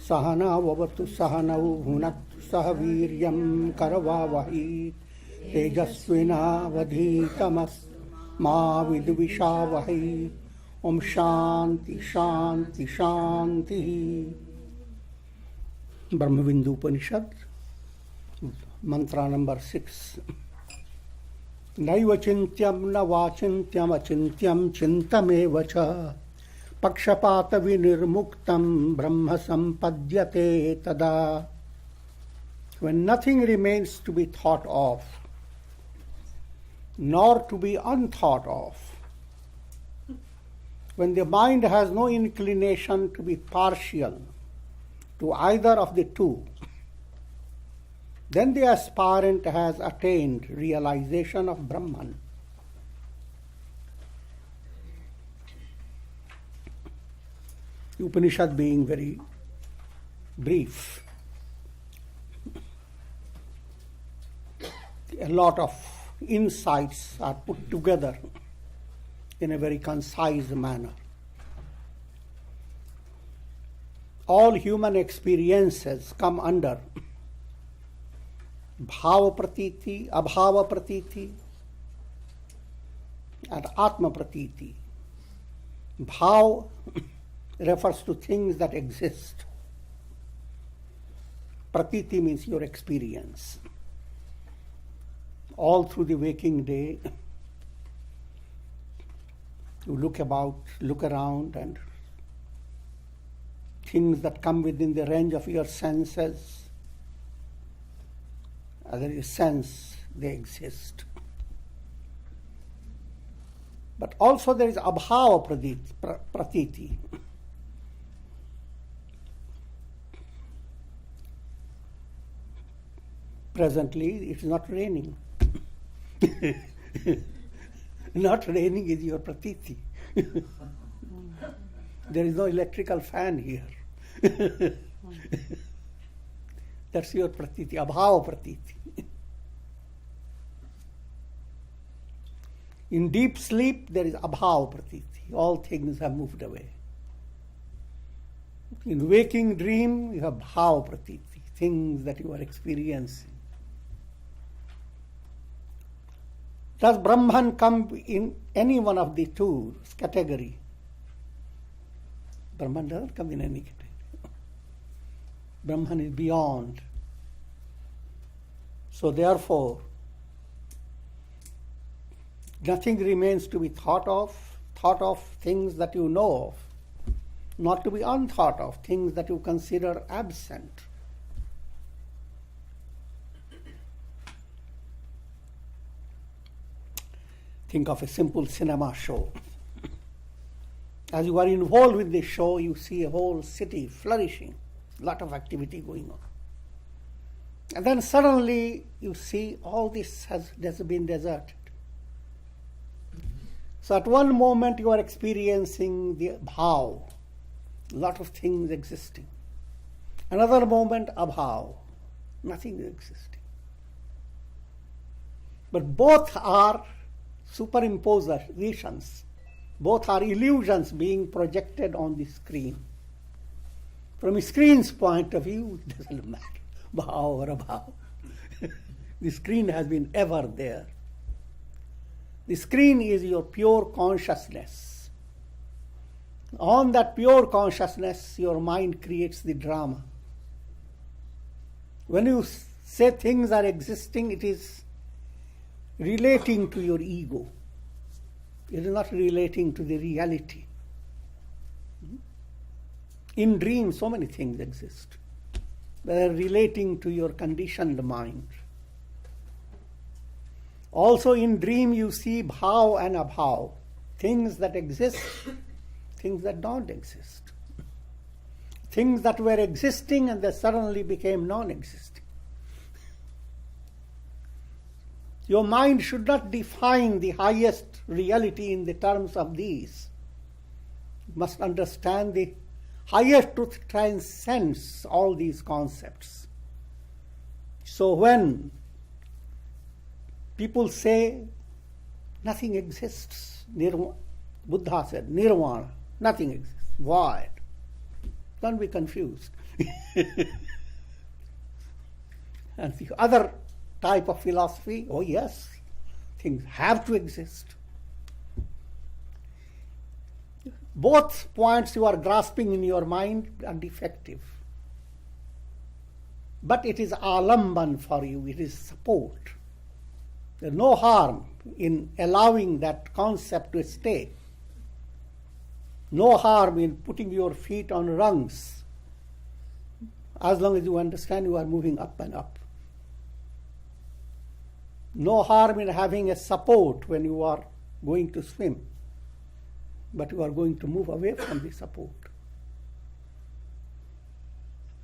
Sahana vavatu sahanau bhunaktu sah viryam karavavahi tejasvina vadhitamas ma vidvishavahi. Om Shanti Shanti Shanti. Brahma Bindu Upanishad, mantra number 6. Naiva chintyam na vachintyam achintyam chintameva cha pakshapata vinirmuktam brahma sampadyate tada. When nothing remains to be thought of, nor to be unthought of, when the mind has no inclination to be partial to either of the two, then the aspirant has attained realization of Brahman. The Upanishad being very brief, a lot of insights are put together in a very concise manner. All human experiences come under bhava pratiti, abhava pratiti, and atma pratiti. Bhav refers to things that exist. Pratiti means your experience. All through the waking day, you look around, and things that come within the range of your senses, as a sense, they exist. But also there is abhava pratiti. Presently, it is not raining. Not raining is your pratiti. There is no electrical fan here. That's your pratiti, abhava pratiti. In deep sleep, there is abhava pratiti. All things have moved away. In waking dream, you have bhava pratiti, things that you are experiencing. Does Brahman come in any one of the two category? Brahman doesn't come in any category. Brahman is beyond. So therefore, nothing remains to be thought of things that you know of, not to be unthought of, things that you consider absent. Think of a simple cinema show. As you are involved with the show, you see a whole city flourishing, a lot of activity going on. And then suddenly you see all this has been deserted. So at one moment you are experiencing the bhav, a lot of things existing. Another moment, abhav, nothing existing. But both are superimpositions. Both are illusions being projected on the screen. From a screen's point of view, it doesn't matter, bhav or abhav. The screen has been ever there. The screen is your pure consciousness. On that pure consciousness, your mind creates the drama. When you say things are existing, it is relating to your ego. It is not relating to the reality. In dreams, so many things exist. They are relating to your conditioned mind. Also in dream you see bhav and abhav, things that exist, things that don't exist. Things that were existing and they suddenly became non-existing. Your mind should not define the highest reality in the terms of these. You must understand the higher truth transcends all these concepts. So when people say nothing exists, Buddha said, nirvana, nothing exists. Void. Don't be confused. And the other type of philosophy, oh yes, things have to exist. Both points you are grasping in your mind are defective. But it is alamban for you, it is support. There is no harm in allowing that concept to stay. No harm in putting your feet on rungs, as long as you understand you are moving up and up. No harm in having a support when you are going to swim, but you are going to move away from the support.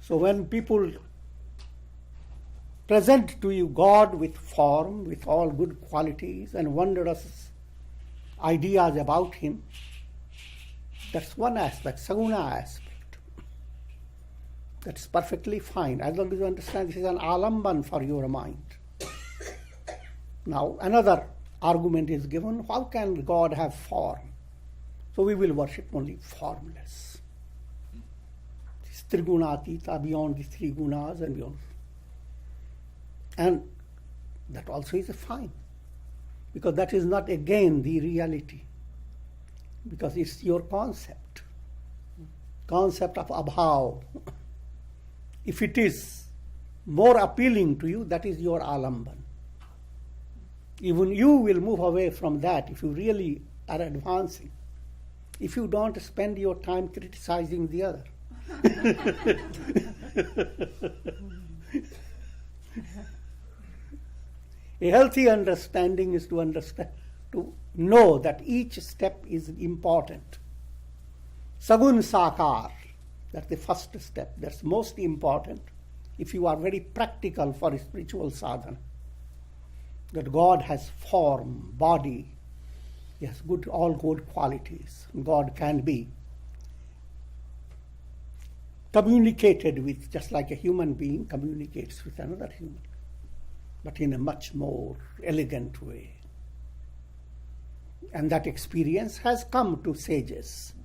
So when people present to you God with form, with all good qualities and wondrous ideas about Him, that's one aspect, saguna aspect. That's perfectly fine, as long as you understand this is an alamban for your mind. Now, another argument is given, how can God have form? So we will worship only formless. This trigunatita, beyond the three gunas and beyond. And that also is fine, because that is not again the reality, because it's your concept of abhav. If it is more appealing to you, that is your alamban. Even you will move away from that if you really are advancing, if you don't spend your time criticizing the other. A healthy understanding is to know that each step is important. Sagun sakar, that's the first step. That's most important if you are very practical for a spiritual sadhana. That God has form, body, He has all good qualities. God can be communicated with just like a human being communicates with another human, but in a much more elegant way. And that experience has come to sages,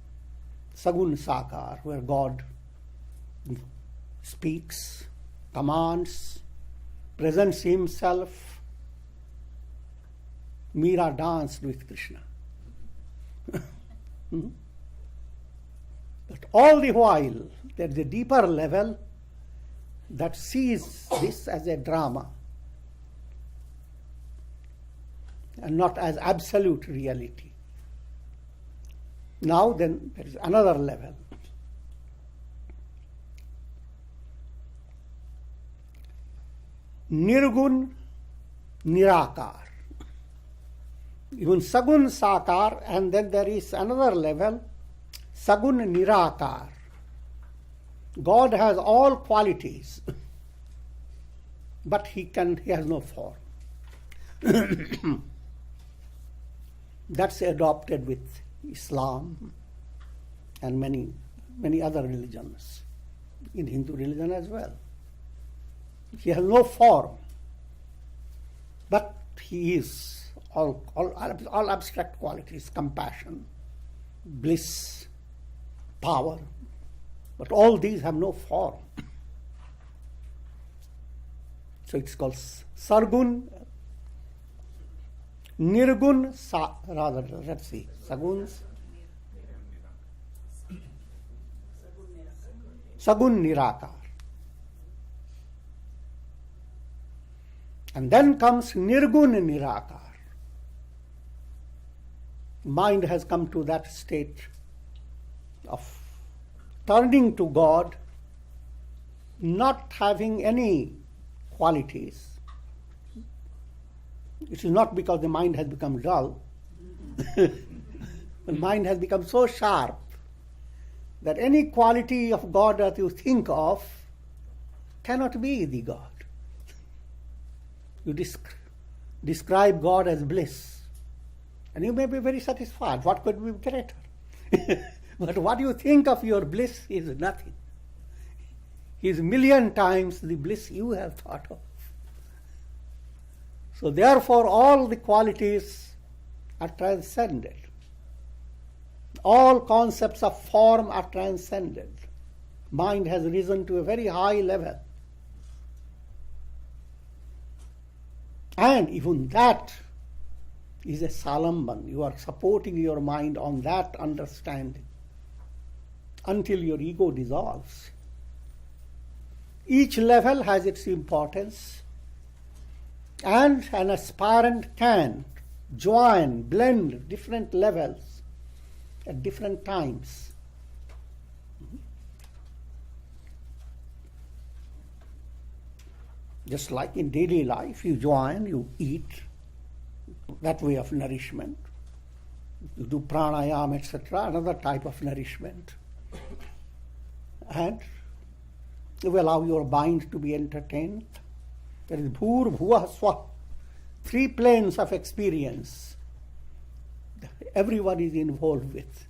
Sagun Sakar, where God speaks, commands, presents Himself. Meera danced with Krishna. But all the while, there is a deeper level that sees this as a drama and not as absolute reality. Now then, there is another level. Nirgun Nirakar. Even Sagun Sakar, and then there is another level, Sagun Nirakar. God has all qualities, but He has no form. That's adopted with Islam and many other religions, in Hindu religion as well. He has no form, but He is all abstract qualities, compassion, bliss, power, but all these have no form. So it's called Sargun, Nirgun, let's see, Saguns, Sagun Nirakar. And then comes Nirgun Nirakar. Mind has come to that state of turning to God, not having any qualities. It is not because the mind has become dull. The mind has become so sharp that any quality of God that you think of cannot be the God. You describe God as bliss, and you may be very satisfied. What could be greater? But what you think of your bliss is nothing. He is 1,000,000 times the bliss you have thought of. So therefore all the qualities are transcended. All concepts of form are transcended. mind has risen to a very high level. And even that is a salamban. You are supporting your mind on that understanding until your ego dissolves. Each level has its importance, and an aspirant can join, blend different levels at different times. Just like in daily life, you join, you eat, that way of nourishment. You do pranayama, etc., another type of nourishment. And you allow your mind to be entertained. There is bhur, bhuva, swa, 3 planes of experience everyone is involved with.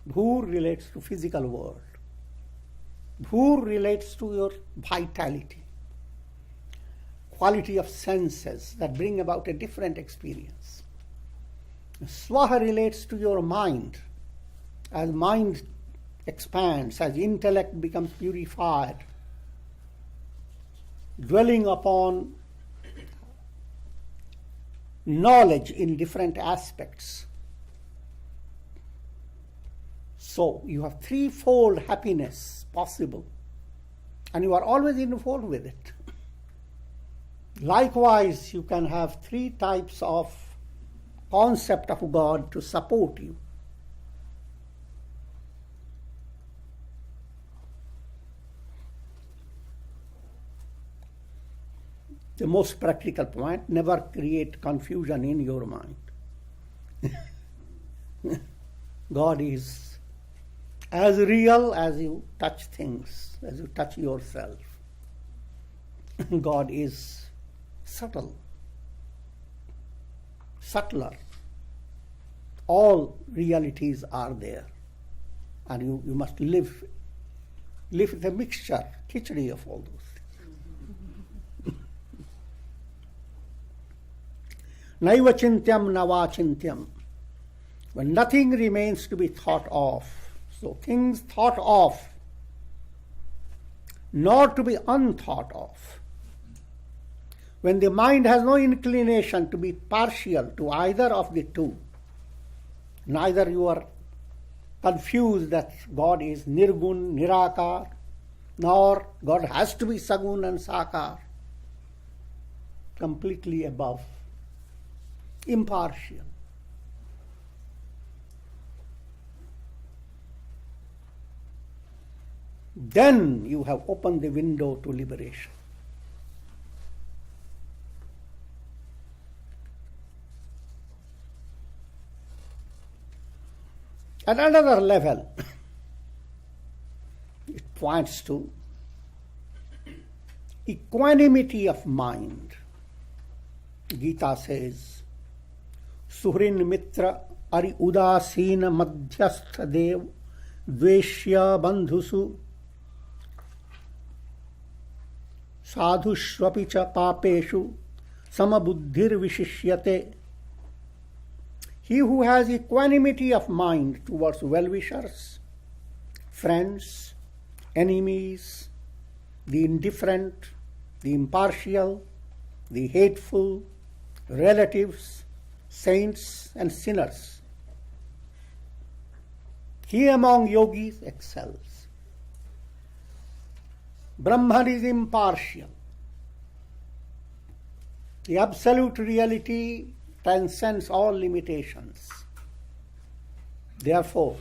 Bhur relates to physical world. Bhur relates to your vitality, quality of senses that bring about a different experience. Swaha relates to your mind. As mind expands, as intellect becomes purified, dwelling upon knowledge in different aspects. So you have threefold happiness possible, and you are always involved with it. Likewise, you can have 3 types of concept of God to support you. The most practical point, never create confusion in your mind. God is as real as you touch things, as you touch yourself. God is subtle, subtler. All realities are there, and you must live with a mixture, khichdi of all those things. Naiva chintyam nava chintyam. When nothing remains to be thought of, so things thought of, nor to be unthought of. When the mind has no inclination to be partial to either of the two, neither you are confused that God is nirgun, nirakar, nor God has to be sagun and sakar, completely above, impartial. Then you have opened the window to liberation. At another level, it points to equanimity of mind. Gita says, Suhrin Mitra Ari Udasina Madhyastha Dev Dveshya Bandhusu Sadhushvapi cha papeshu Samabuddhir Vishishyate. He who has equanimity of mind towards well-wishers, friends, enemies, the indifferent, the impartial, the hateful, relatives, saints and sinners, he among yogis excels. Brahman is impartial. The absolute reality transcends all limitations. Therefore,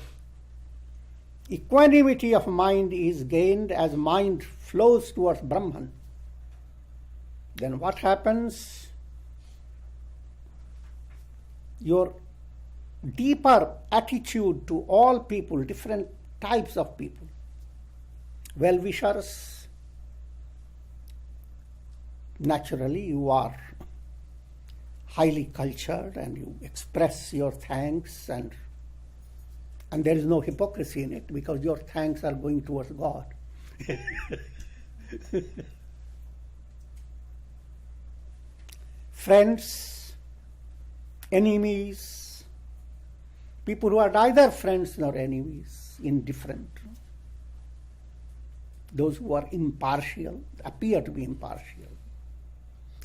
equanimity of mind is gained as mind flows towards Brahman. Then what happens? Your deeper attitude to all people, different types of people, well-wishers, naturally you are highly cultured and you express your thanks, and there is no hypocrisy in it because your thanks are going towards God. Friends, enemies, people who are neither friends nor enemies, indifferent. those who are impartial, appear to be impartial,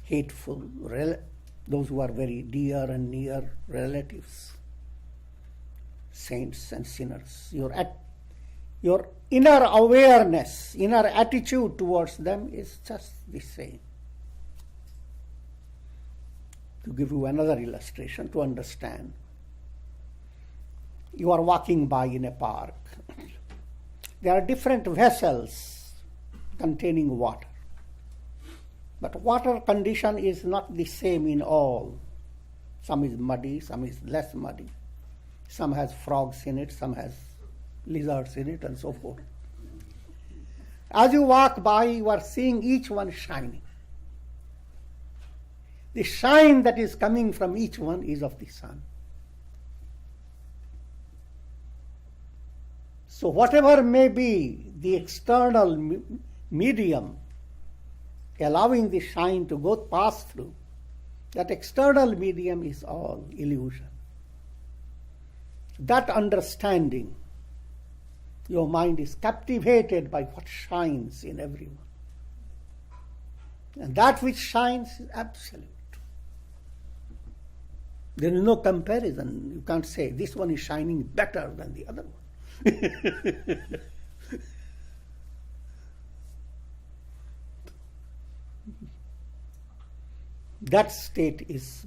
hateful, those who are very dear and near relatives, saints and sinners. Your inner awareness, inner attitude towards them is just the same. To give you another illustration to understand, you are walking by in a park. There are different vessels containing water. But water condition is not the same in all. Some is muddy, some is less muddy. Some has frogs in it, some has lizards in it, and so forth. As you walk by, you are seeing each one shining. The shine that is coming from each one is of the sun. So whatever may be the external medium allowing the shine to pass through, that external medium is all illusion. That understanding, your mind is captivated by what shines in everyone. And that which shines is absolute. There is no comparison. You can't say this one is shining better than the other one. That state is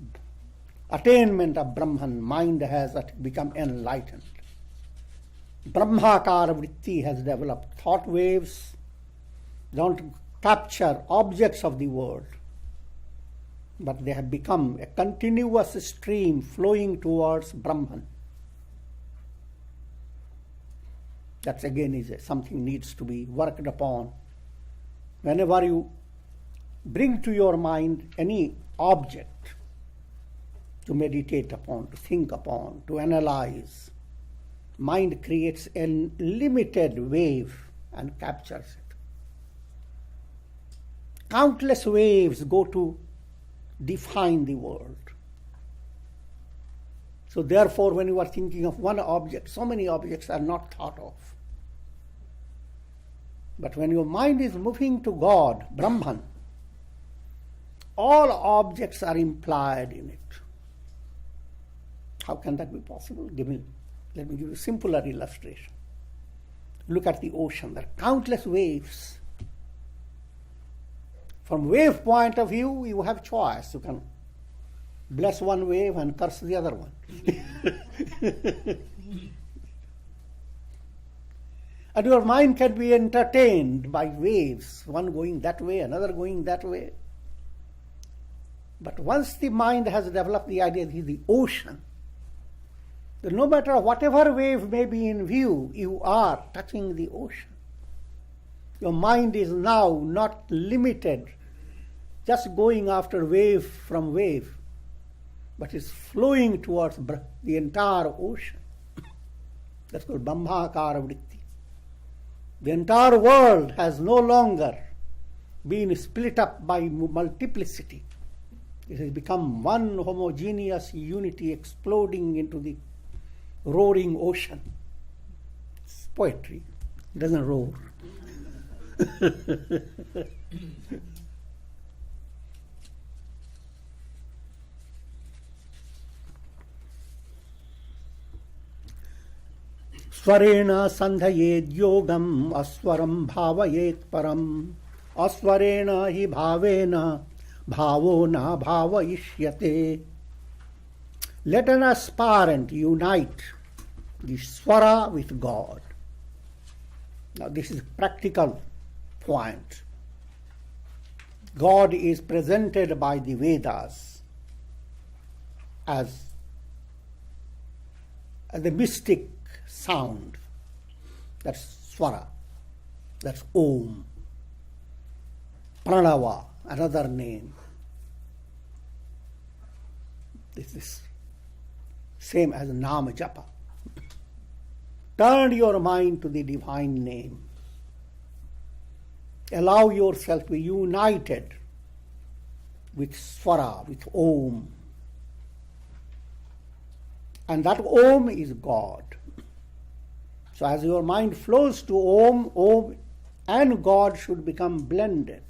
attainment of Brahman. Mind has become enlightened. Brahmakara vritti has developed. Thought waves don't capture objects of the world, but they have become a continuous stream flowing towards Brahman. That again is something needs to be worked upon. Whenever you bring to your mind any object to meditate upon, to think upon, to analyze, mind creates a limited wave and captures it. Countless waves go to define the world. So therefore, when you are thinking of one object, so many objects are not thought of. But when your mind is moving to God, Brahman, all objects are implied in it. How can that be possible? Let me give you a simpler illustration. Look at the ocean. There are countless waves. From wave point of view, you have choice. You can bless one wave and curse the other one. And your mind can be entertained by waves, one going that way, another going that way. But once the mind has developed the idea that the ocean, that no matter whatever wave may be in view, you are touching the ocean. Your mind is now not limited, just going after wave from wave, but is flowing towards the entire ocean. That's called Brahmakara vritti. The entire world has no longer been split up by multiplicity. It has become one homogeneous unity exploding into the roaring ocean. It's poetry. It doesn't roar. Swarena sandhayed yogam aswaram bhavayet param aswarena hi bhavena bhavo na bhavayishyate. Let an aspirant unite the swara with God. Now this is a practical point. God is presented by the Vedas as the mystic sound. That's swara. That's Om. Pranava, another name. This is same as Nama Japa. Turn your mind to the divine name. Allow yourself to be united with Swara, with Om. And that Om is God. So as your mind flows to Om, Om and God should become blended.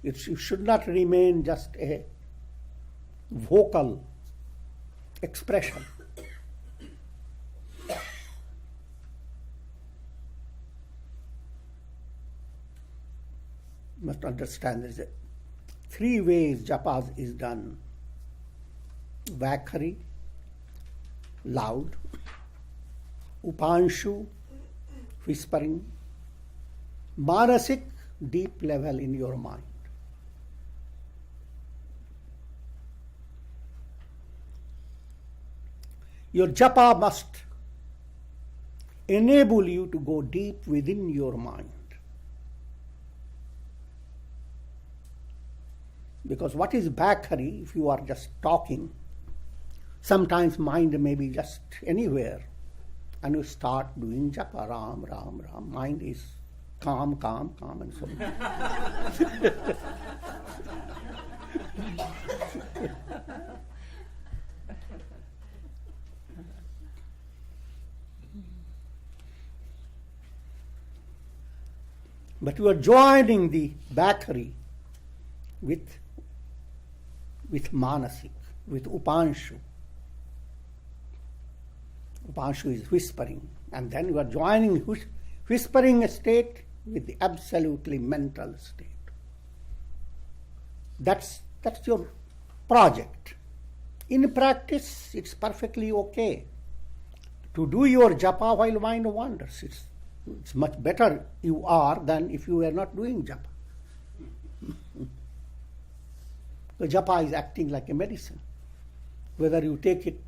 It should not remain just a vocal expression. You must understand there is 3 ways japas is done. Vakhari, loud. Upanshu, whispering. Manasik, deep level in your mind. Your japa must enable you to go deep within your mind. Because what is Bhakhari, if you are just talking, sometimes mind may be just anywhere, and you start doing japa, Ram, Ram, Ram. Mind is calm, calm, calm, and so on. But you are joining the Bhakhari with Manasik, with Upanshu. Upanshu is whispering, and then you are joining whispering state with the absolutely mental state. That's your project. In practice, it's perfectly okay to do your japa while mind wanders. It's much better you are than if you were not doing japa. The japa is acting like a medicine. Whether you take it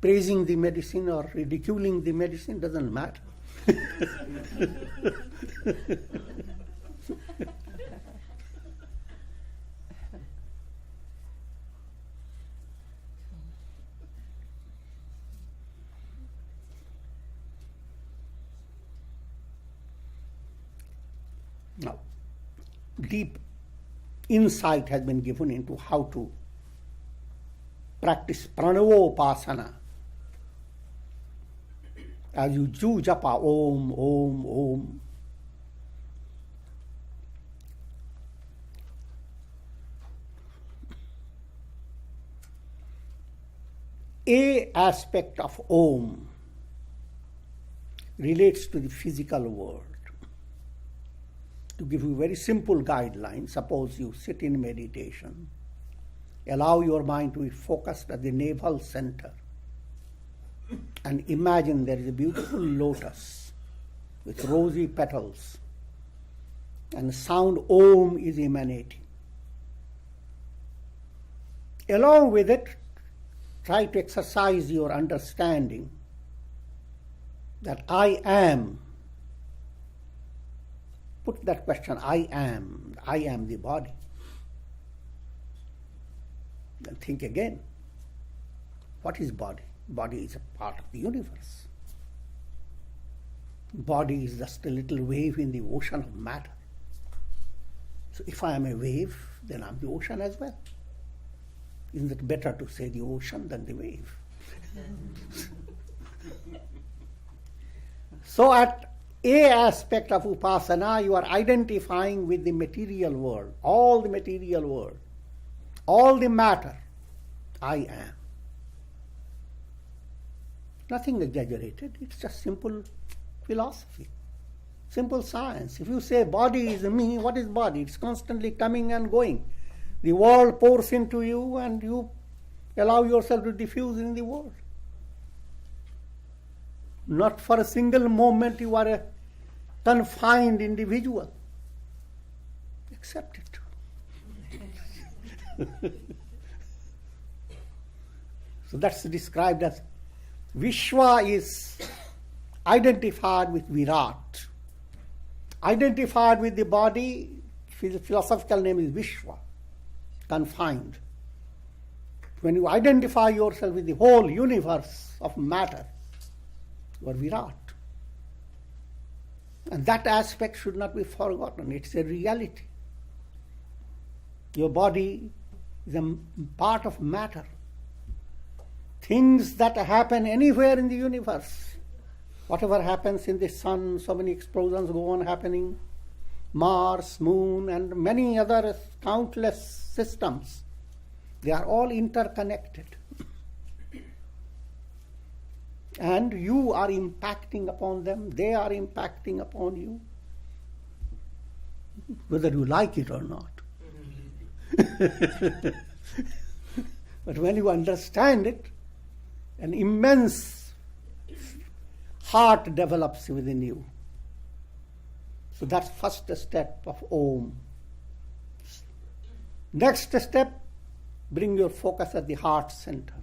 praising the medicine or ridiculing the medicine doesn't matter. Now, deep insight has been given into how to practice pranavopasana. As you do japa, Om, Om, Om. A aspect of Om relates to the physical world. To give you a very simple guideline, suppose you sit in meditation, allow your mind to be focused at the navel center, and imagine there is a beautiful lotus with rosy petals, and sound Om is emanating. Along with it, try to exercise your understanding that I am. Put that question, I am the body. Then think again. What is body? Body is a part of the universe. Body is just a little wave in the ocean of matter. So if I am a wave, then I'm the ocean as well. Isn't it better to say the ocean than the wave? So at a aspect of upasana, you are identifying with the material world, all the material world, all the matter. I am. Nothing exaggerated, it's just simple philosophy, simple science. If you say body is me, what is body? It's constantly coming and going. The world pours into you and you allow yourself to diffuse in the world. Not for a single moment you are a confined individual. Accept it. So that's described as Vishwa is identified with Virat. Identified with the body, philosophical name is Vishwa, confined. When you identify yourself with the whole universe of matter, you are Virat. And that aspect should not be forgotten. It's a reality. Your body is a part of matter. Things that happen anywhere in the universe Whatever happens in the sun, so many explosions go on happening, Mars, Moon, and many other countless systems, they are all interconnected. And you are impacting upon them, they are impacting upon you, whether you like it or not. But when you understand it, an immense heart develops within you. So that's first step of Om. Next step, bring your focus at the heart center.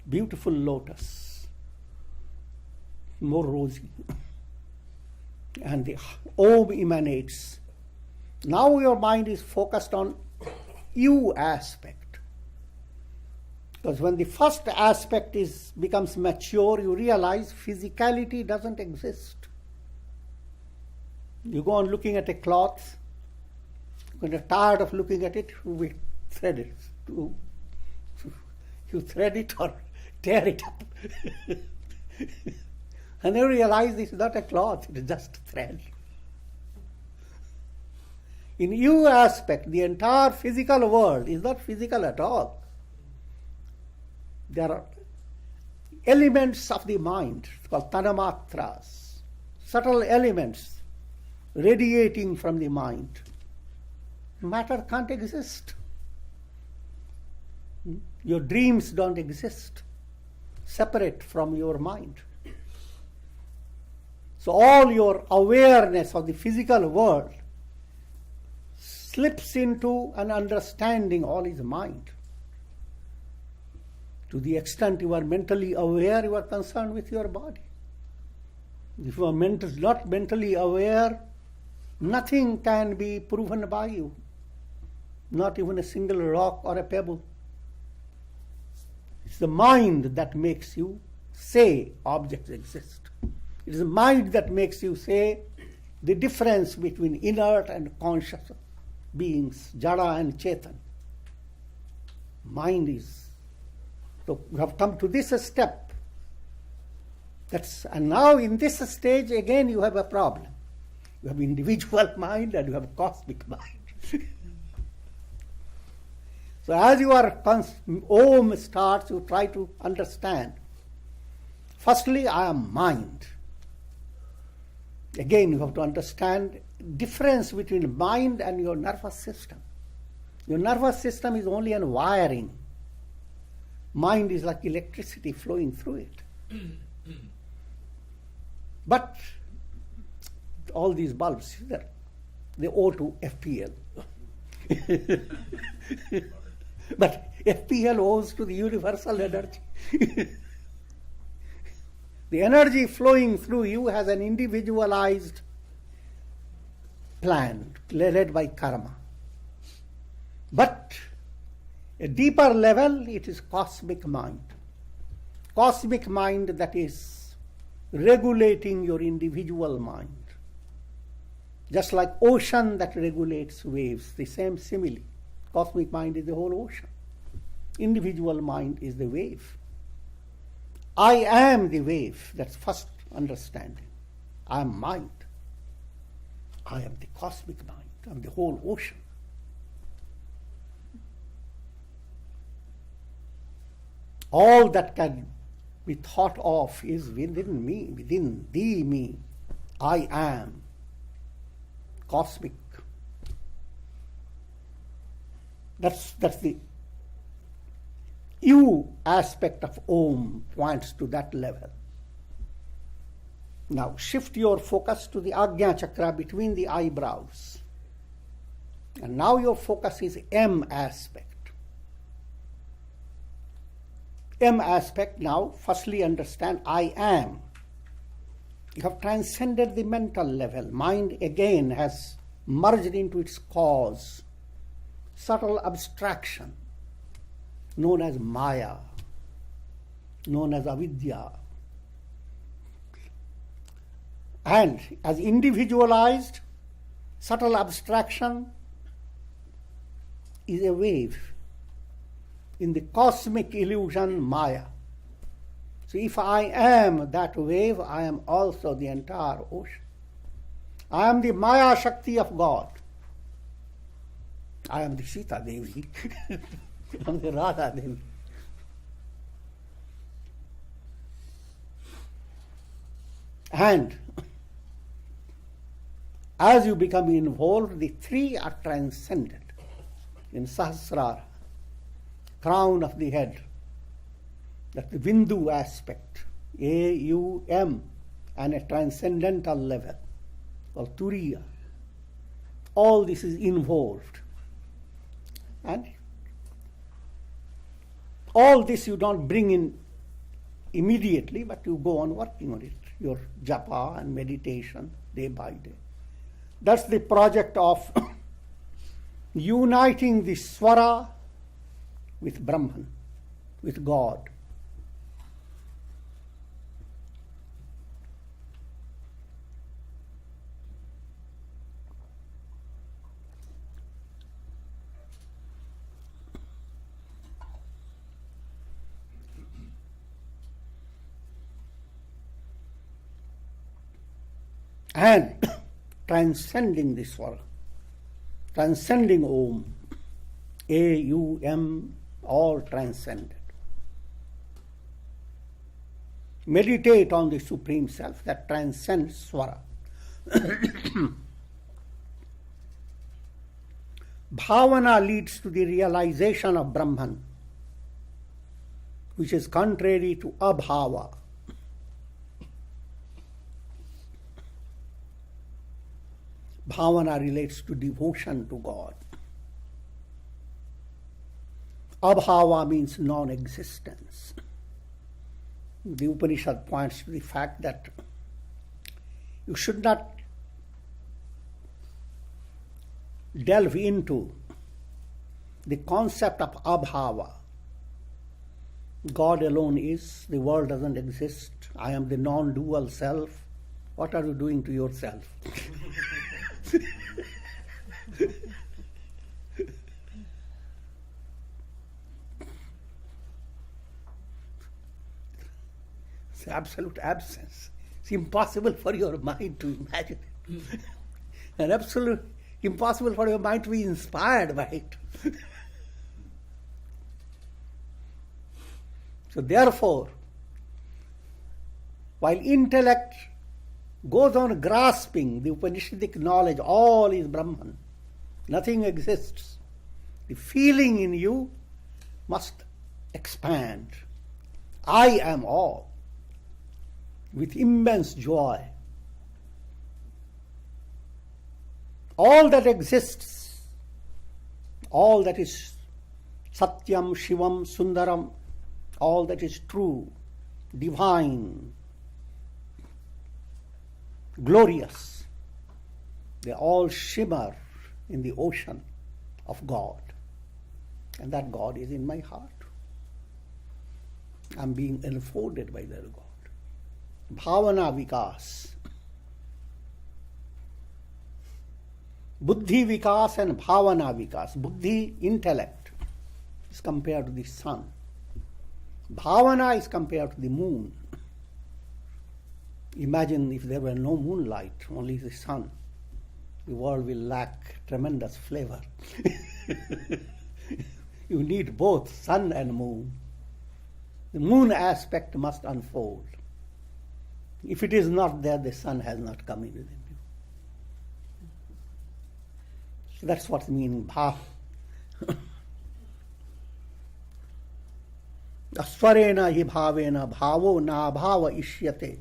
Beautiful lotus, more rosy. And the Om emanates. Now your mind is focused on you aspect. Because when the first aspect becomes mature, you realize physicality doesn't exist. You go on looking at a cloth, when you're tired of looking at it, you thread it. You thread it or tear it up. And you realize this is not a cloth, it is just thread. In you aspect, the entire physical world is not physical at all. There are elements of the mind called tanamatras, subtle elements radiating from the mind. Matter can't exist. Your dreams don't exist separate from your mind. So all your awareness of the physical world slips into an understanding all is mind. To the extent you are mentally aware, you are concerned with your body. If you are not mentally aware, nothing can be proven by you. Not even a single rock or a pebble. It's the mind that makes you say objects exist. It is the mind that makes you say the difference between inert and conscious beings, jada and chetan. Mind is. So you have come to this step. And now in this stage again you have a problem. You have individual mind and you have cosmic mind. So as you are Om starts, you try to understand. Firstly, I am mind. Again, you have to understand difference between mind and your nervous system. Your nervous system is only a wiring. Mind is like electricity flowing through it. But all these bulbs, they owe to FPL. But FPL owes to the universal energy. The energy flowing through you has an individualized plan led by karma. But a deeper level, it is cosmic mind. Cosmic mind that is regulating your individual mind. Just like ocean that regulates waves, the same simile. Cosmic mind is the whole ocean. Individual mind is the wave. I am the wave. That's first understanding. I am mind. I am the cosmic mind. I am the whole ocean. All that can be thought of is within me, within the me. I am cosmic. That's the you aspect of Om points to that level. Now shift your focus to the Ajna Chakra between the eyebrows. And now your focus is M aspect. M aspect now, firstly understand I am. You have transcended the mental level. Mind again has merged into its cause. Subtle abstraction known as Maya, known as Avidya. And as individualized, subtle abstraction is a wave in the cosmic illusion Maya. So if I am that wave, I am also the entire ocean. I am the Maya Shakti of God. I am the Sita Devi. I am the Radha Devi. And as you become involved, the three are transcended in Sahasrara, crown of the head. That's the Bindu aspect, A-U-M, and a transcendental level, or Turiya. All this is involved. And all this you don't bring in immediately, but you go on working on it, your japa and meditation day by day. That's the project of uniting the Swara with Brahman, with God. And transcending the Swara, transcending Om, A-U-M, all transcended. Meditate on the Supreme Self that transcends Swara. Bhavana leads to the realization of Brahman, which is contrary to abhava. Bhavana relates to devotion to God. Abhava means non-existence. The Upanishad points to the fact that you should not delve into the concept of abhava. God alone is, the world doesn't exist, I am the non-dual self. What are you doing to yourself? It's absolute absence. It's impossible for your mind to imagine it. And absolute impossible for your mind to be inspired by it. So therefore, while intellect goes on grasping the Upanishadic knowledge, all is Brahman, nothing exists, the feeling in you must expand. I am all, with immense joy. All that exists, all that is Satyam, Shivam, Sundaram, all that is true, divine, glorious, they all shimmer in the ocean of God. And that God is in my heart. I'm being enfolded by that God. Bhavana Vikas. Buddhi Vikas and Bhavana Vikas. Buddhi, intellect, is compared to the sun. Bhavana is compared to the moon. Imagine if there were no moonlight, only the sun. The world will lack tremendous flavor. You need both sun and moon. The moon aspect must unfold. If it is not there, the sun has not come in within you. So that's what's meaning bhav. Aswarena hi bhavena bhavo na bhava ishyate.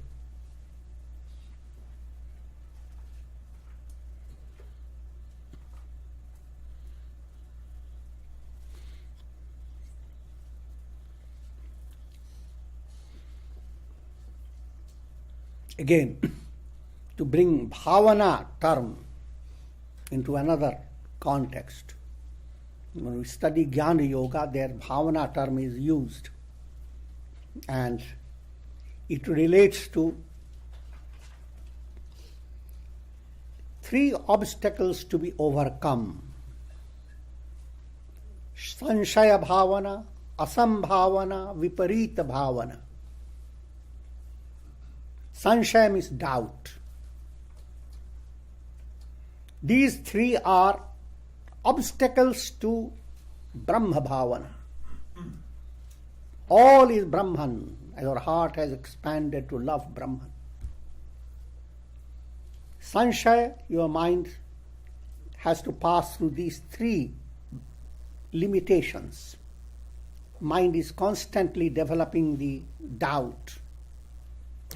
Again, to bring bhavana term into another context. When we study Jnana Yoga, their bhavana term is used. And it relates to three obstacles to be overcome. Sanshaya bhavana, asambhavana, viparita bhavana. Sanshaya means doubt. These three are obstacles to Brahma Bhavana. All is Brahman, as our heart has expanded to love Brahman. Sanshaya, your mind has to pass through these three limitations. Mind is constantly developing the doubt.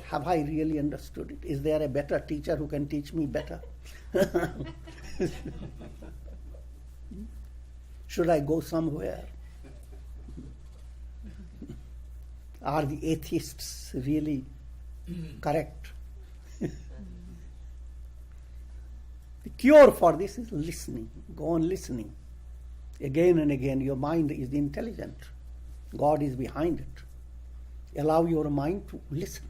Have I really understood it? Is there a better teacher who can teach me better? Should I go somewhere? Are the atheists really correct? The cure for this is listening. Go on listening. Again and again, your mind is intelligent. God is behind it. Allow your mind to listen.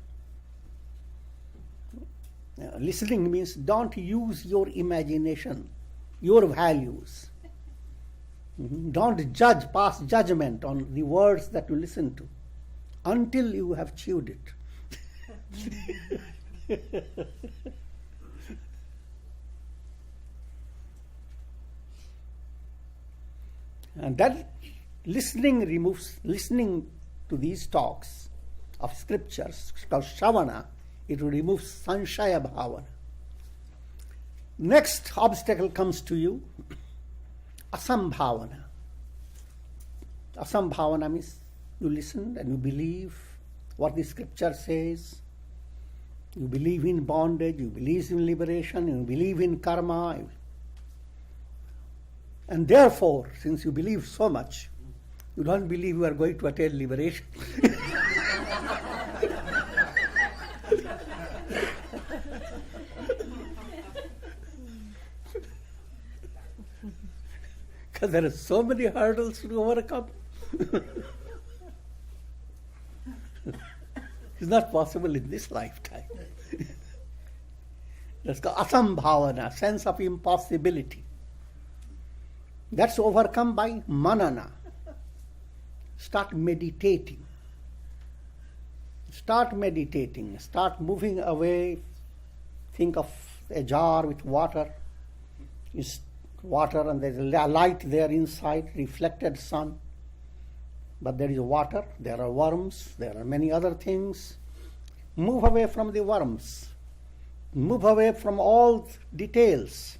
Listening means don't use your imagination, your values. Don't judge, pass judgment on the words that you listen to until you have chewed it. And that listening to these talks of scriptures called Shravana, it removes Sanshaya Bhavana. Next obstacle comes to you, Asambhavana. Asambhavana means you listen and you believe what the scripture says. You believe in bondage, you believe in liberation, you believe in karma. And therefore, since you believe so much, you don't believe you are going to attain liberation. Because there are so many hurdles to overcome. It's not possible in this lifetime. That's called asambhavana, sense of impossibility. That's overcome by manana. Start meditating. Start meditating. Start moving away. Think of a jar with water. It's water and there's a light there inside, reflected sun. But there is water, there are worms, there are many other things. Move away from the worms. Move away from all details.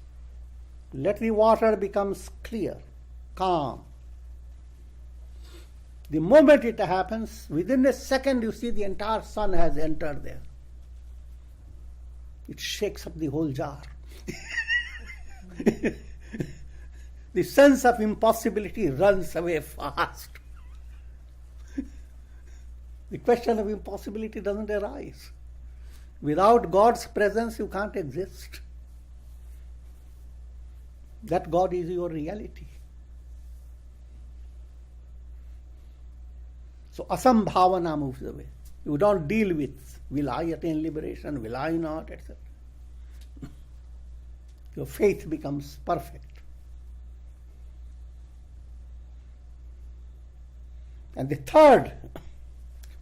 Let the water become clear, calm. The moment it happens, within a second you see the entire sun has entered there. It shakes up the whole jar. The sense of impossibility runs away fast. The question of impossibility doesn't arise. Without God's presence, you can't exist. That God is your reality. So asambhavana moves away. You don't deal with, will I attain liberation, will I not, etc. Your faith becomes perfect. And the third,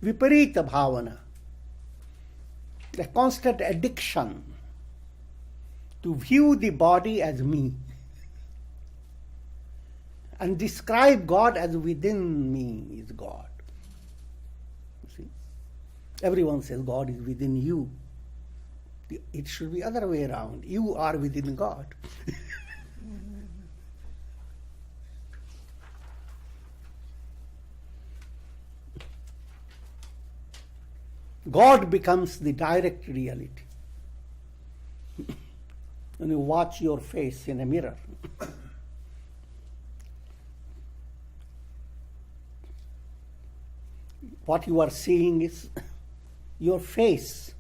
viparita bhavana, the constant addiction to view the body as me and describe God as within me is God. You see? Everyone says God is within you. It should be other way around. You are within God. God becomes the direct reality. When you watch your face in a mirror, what you are seeing is your face.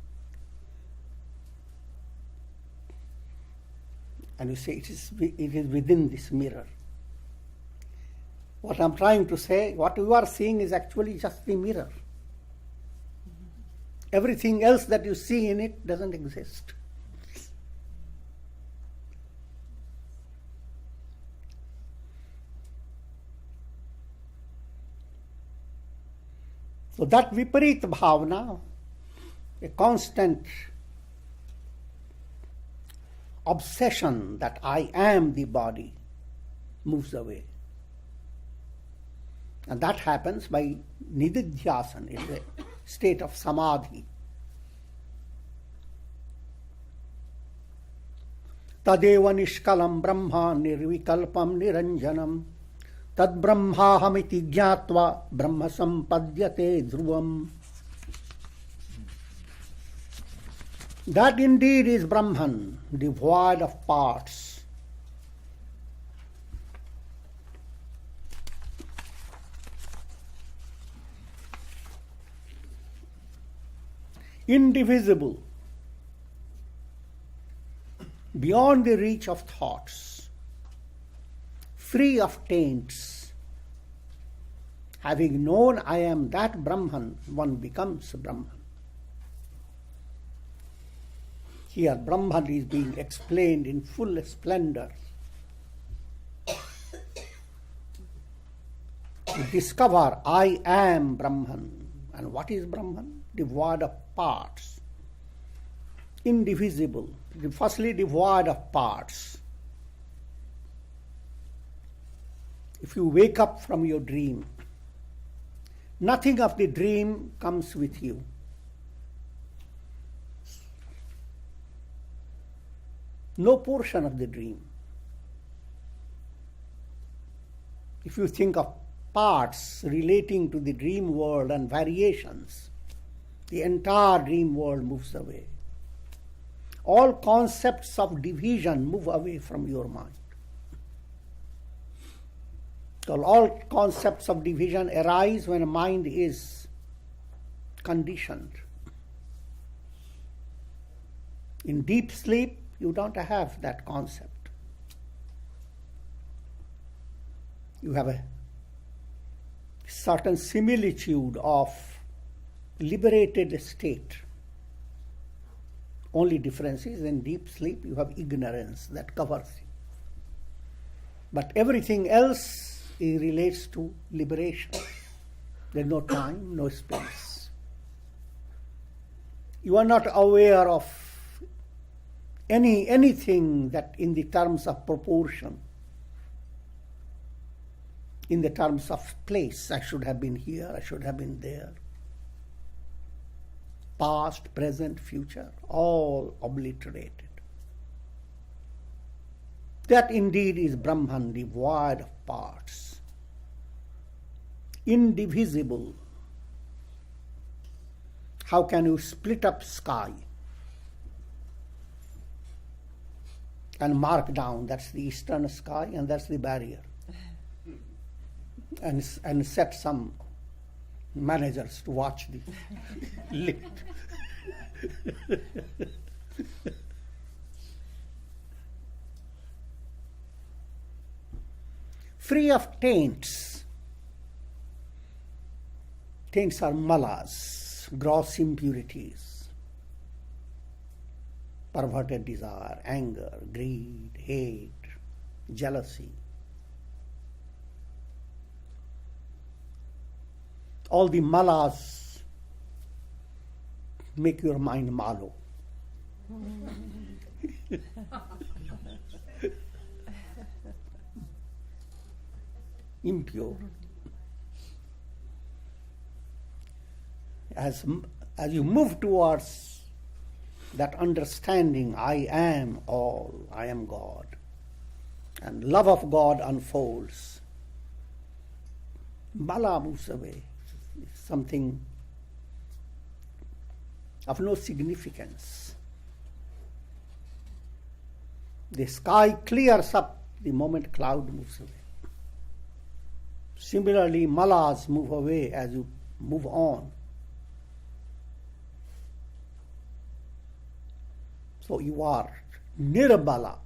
And you say it is within this mirror. What I'm trying to say, what you are seeing is actually just the mirror. Everything else that you see in it doesn't exist. So that viparita bhavana, a constant obsession that I am the body moves away. And that happens by nididhyasana, in the state of samadhi. Tadeva nishkalam brahma nirvikalpam niranjanam tad brahmahamiti jnatva brahma sampadyate dhruvam. That indeed is Brahman, devoid of parts. Indivisible, beyond the reach of thoughts, free of taints. Having known I am that Brahman, one becomes Brahman. Here Brahman is being explained in full splendor. To discover I am Brahman. And what is Brahman? Devoid of parts. Indivisible. Firstly, devoid of parts. If you wake up from your dream, nothing of the dream comes with you. No portion of the dream. If you think of parts relating to the dream world and variations, the entire dream world moves away. All concepts of division move away from your mind. So all concepts of division arise when a mind is conditioned. In deep sleep, you don't have that concept. You have a certain similitude of liberated state. Only difference is in deep sleep you have ignorance that covers you. But everything else relates to liberation. There's no time, no space. You are not aware of anything that in the terms of proportion, in the terms of place. I should have been here, I should have been there. Past, present, future, all obliterated. That indeed is Brahman, devoid of parts. Indivisible. How can you split up sky and mark down that's the eastern sky and that's the barrier, and set some managers to watch the lift? Free of taints. Taints are malas, gross impurities, perverted desire, anger, greed, hate, jealousy. All the malas make your mind malo. Impure. As you move towards that understanding, I am all, I am God, and love of God unfolds, mala moves away. It's something of no significance. The sky clears up the moment cloud moves away. Similarly, malas move away as you move on. So you are nirbala.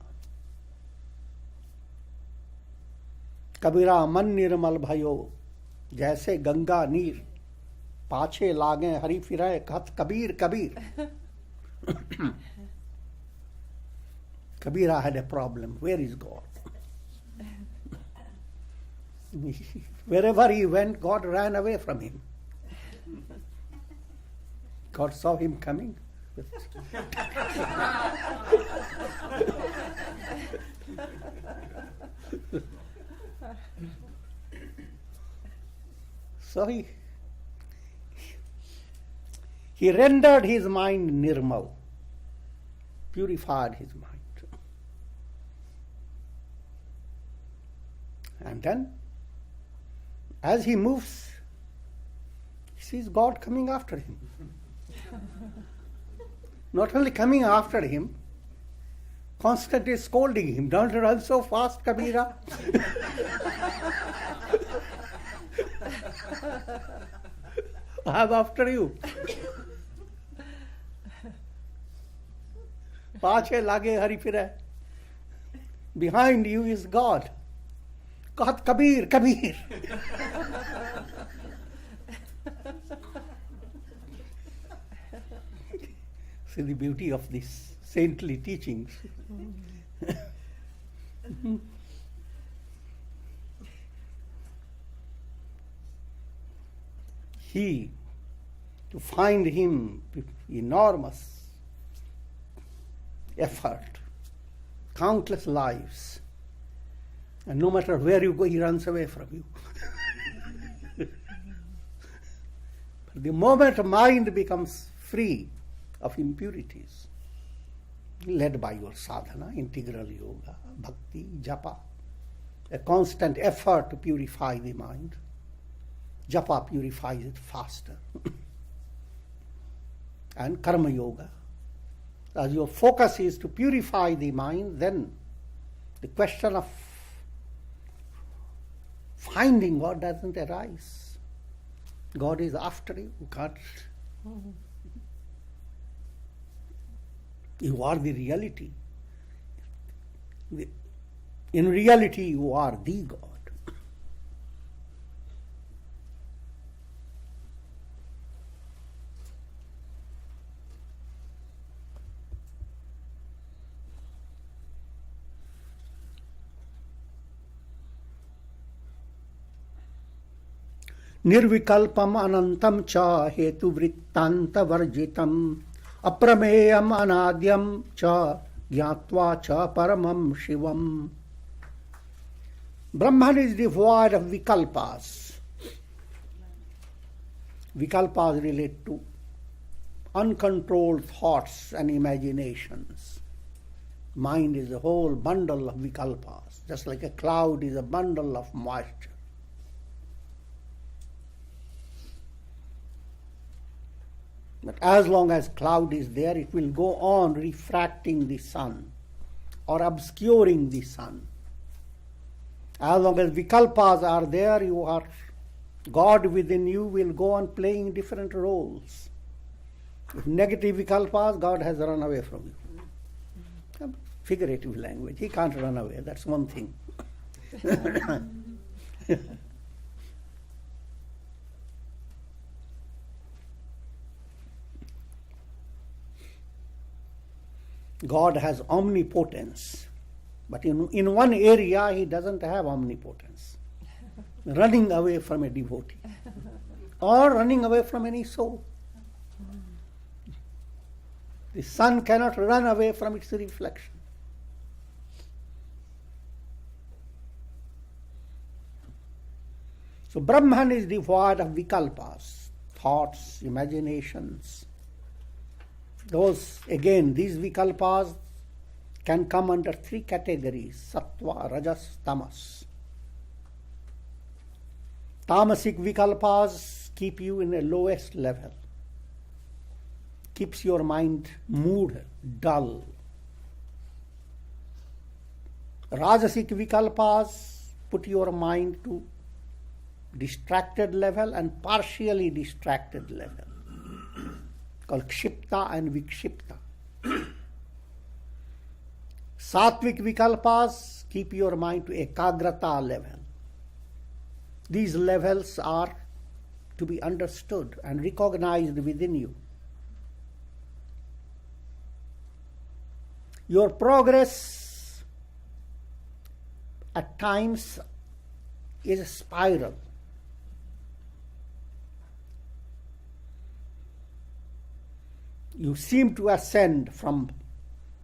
कबीरा मन निर्मल भयो जैसे गंगा नीर पाछे लागे हरि फिराए कहत Kabir Kabir. Kabira had a problem. Where is God? Wherever he went, God ran away from him. God saw him coming. So he rendered his mind nirmal, purified his mind. And then, as he moves, he sees God coming after him. Not only coming after him, constantly scolding him. Don't run so fast, Kabira. I'm after you. Paache lage hari phire. Behind you is God. God, Kabir, Kabir. See the beauty of these saintly teachings. He, to find him, enormous effort, countless lives, and no matter where you go, he runs away from you. But the moment mind becomes free of impurities, led by your sadhana, integral yoga, bhakti, japa, a constant effort to purify the mind. Japa purifies it faster. And karma yoga. As your focus is to purify the mind, then the question of finding God doesn't arise. God is after you. You can't. You are the reality. In reality, you are the God. Nirvikalpam anantam cha hetu vrittanta varjitam Aprameyam anadyam cha gyatva cha paramam shivam. Brahman is devoid of vikalpas. Vikalpas relate to uncontrolled thoughts and imaginations. Mind is a whole bundle of vikalpas, just like a cloud is a bundle of moisture. But as long as cloud is there, it will go on refracting the sun or obscuring the sun. As long as vikalpas are there, you are God within you will go on playing different roles. If negative vikalpas, God has run away from you. Figurative language. He can't run away. That's one thing. God has omnipotence, but in one area he doesn't have omnipotence. Running away from a devotee or running away from any soul. The sun cannot run away from its reflection. So Brahman is devoid of vikalpas, thoughts, imaginations. These vikalpas can come under three categories: sattva, rajas, tamas. Tamasic vikalpas keep you in a lowest level, keeps your mind mood dull. Rajasic vikalpas put your mind to distracted level and partially distracted level, called kshipta and vikshipta. Sattvic vikalpas keep your mind to ekagrata level. These levels are to be understood and recognized within you. Your progress at times is a spiral. You seem to ascend from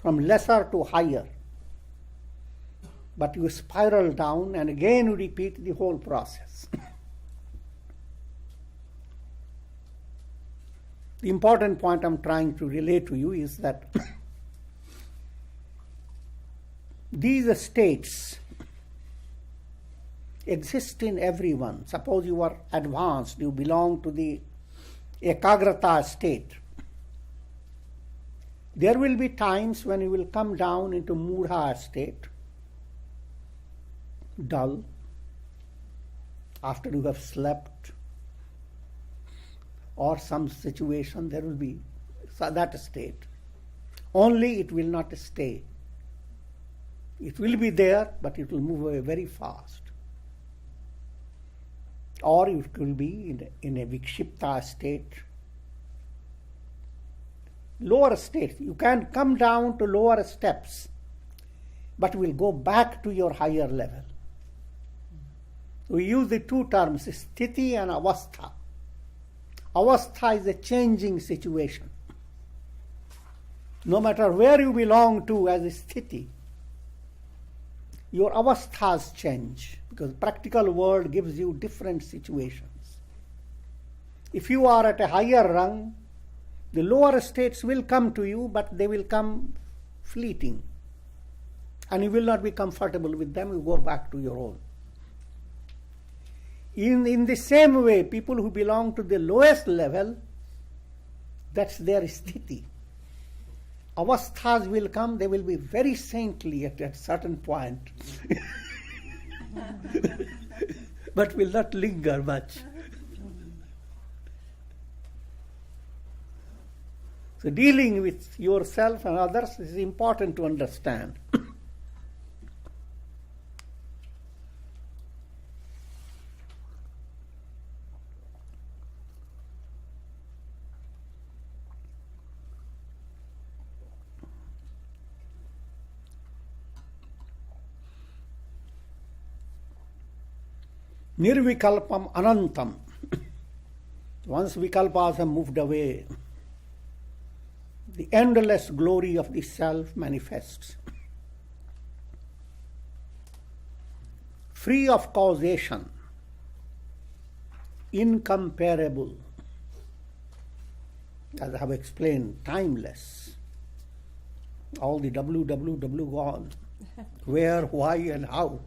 lesser to higher, but you spiral down and again you repeat the whole process. The important point I'm trying to relay to you is that these states exist in everyone. Suppose you are advanced, you belong to the ekagrata state. There will be times when you will come down into mudha state, dull, after you have slept, or some situation there will be that state. Only it will not stay. It will be there, but it will move away very fast. Or it will be in a vikshipta state. Lower states. You can come down to lower steps, but will go back to your higher level. We use the two terms, sthiti and avastha. Avastha is a changing situation. No matter where you belong to as a sthiti, your avasthas change, because practical world gives you different situations. If you are at a higher rung, the lower states will come to you, but they will come fleeting. And you will not be comfortable with them, you go back to your own. In the same way, people who belong to the lowest level, that's their sthiti. Avasthas will come, they will be very saintly at a certain point, but will not linger much. So dealing with yourself and others is important to understand. Nirvikalpam anantam. Once vikalpas have moved away, the endless glory of the self manifests. Free of causation, incomparable, as I have explained, timeless. All the www gone. Where, why, and how,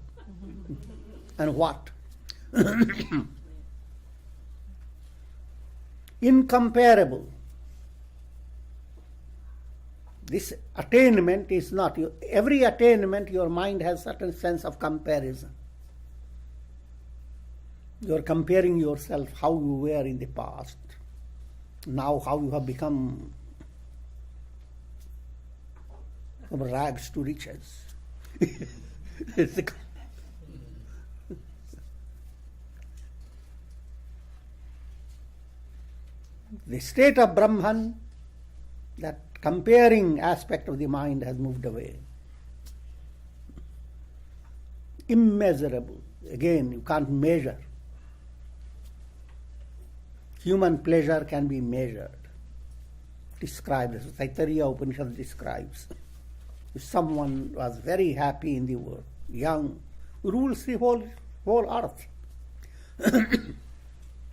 and what. Incomparable. This attainment is not, every attainment your mind has certain sense of comparison. You are comparing yourself how you were in the past, now how you have become from rags to riches. The state of Brahman, that comparing aspect of the mind has moved away. Immeasurable. Again, you can't measure. Human pleasure can be measured. Described, as Taittiriya Upanishad describes. If someone was very happy in the world, young, rules the whole earth.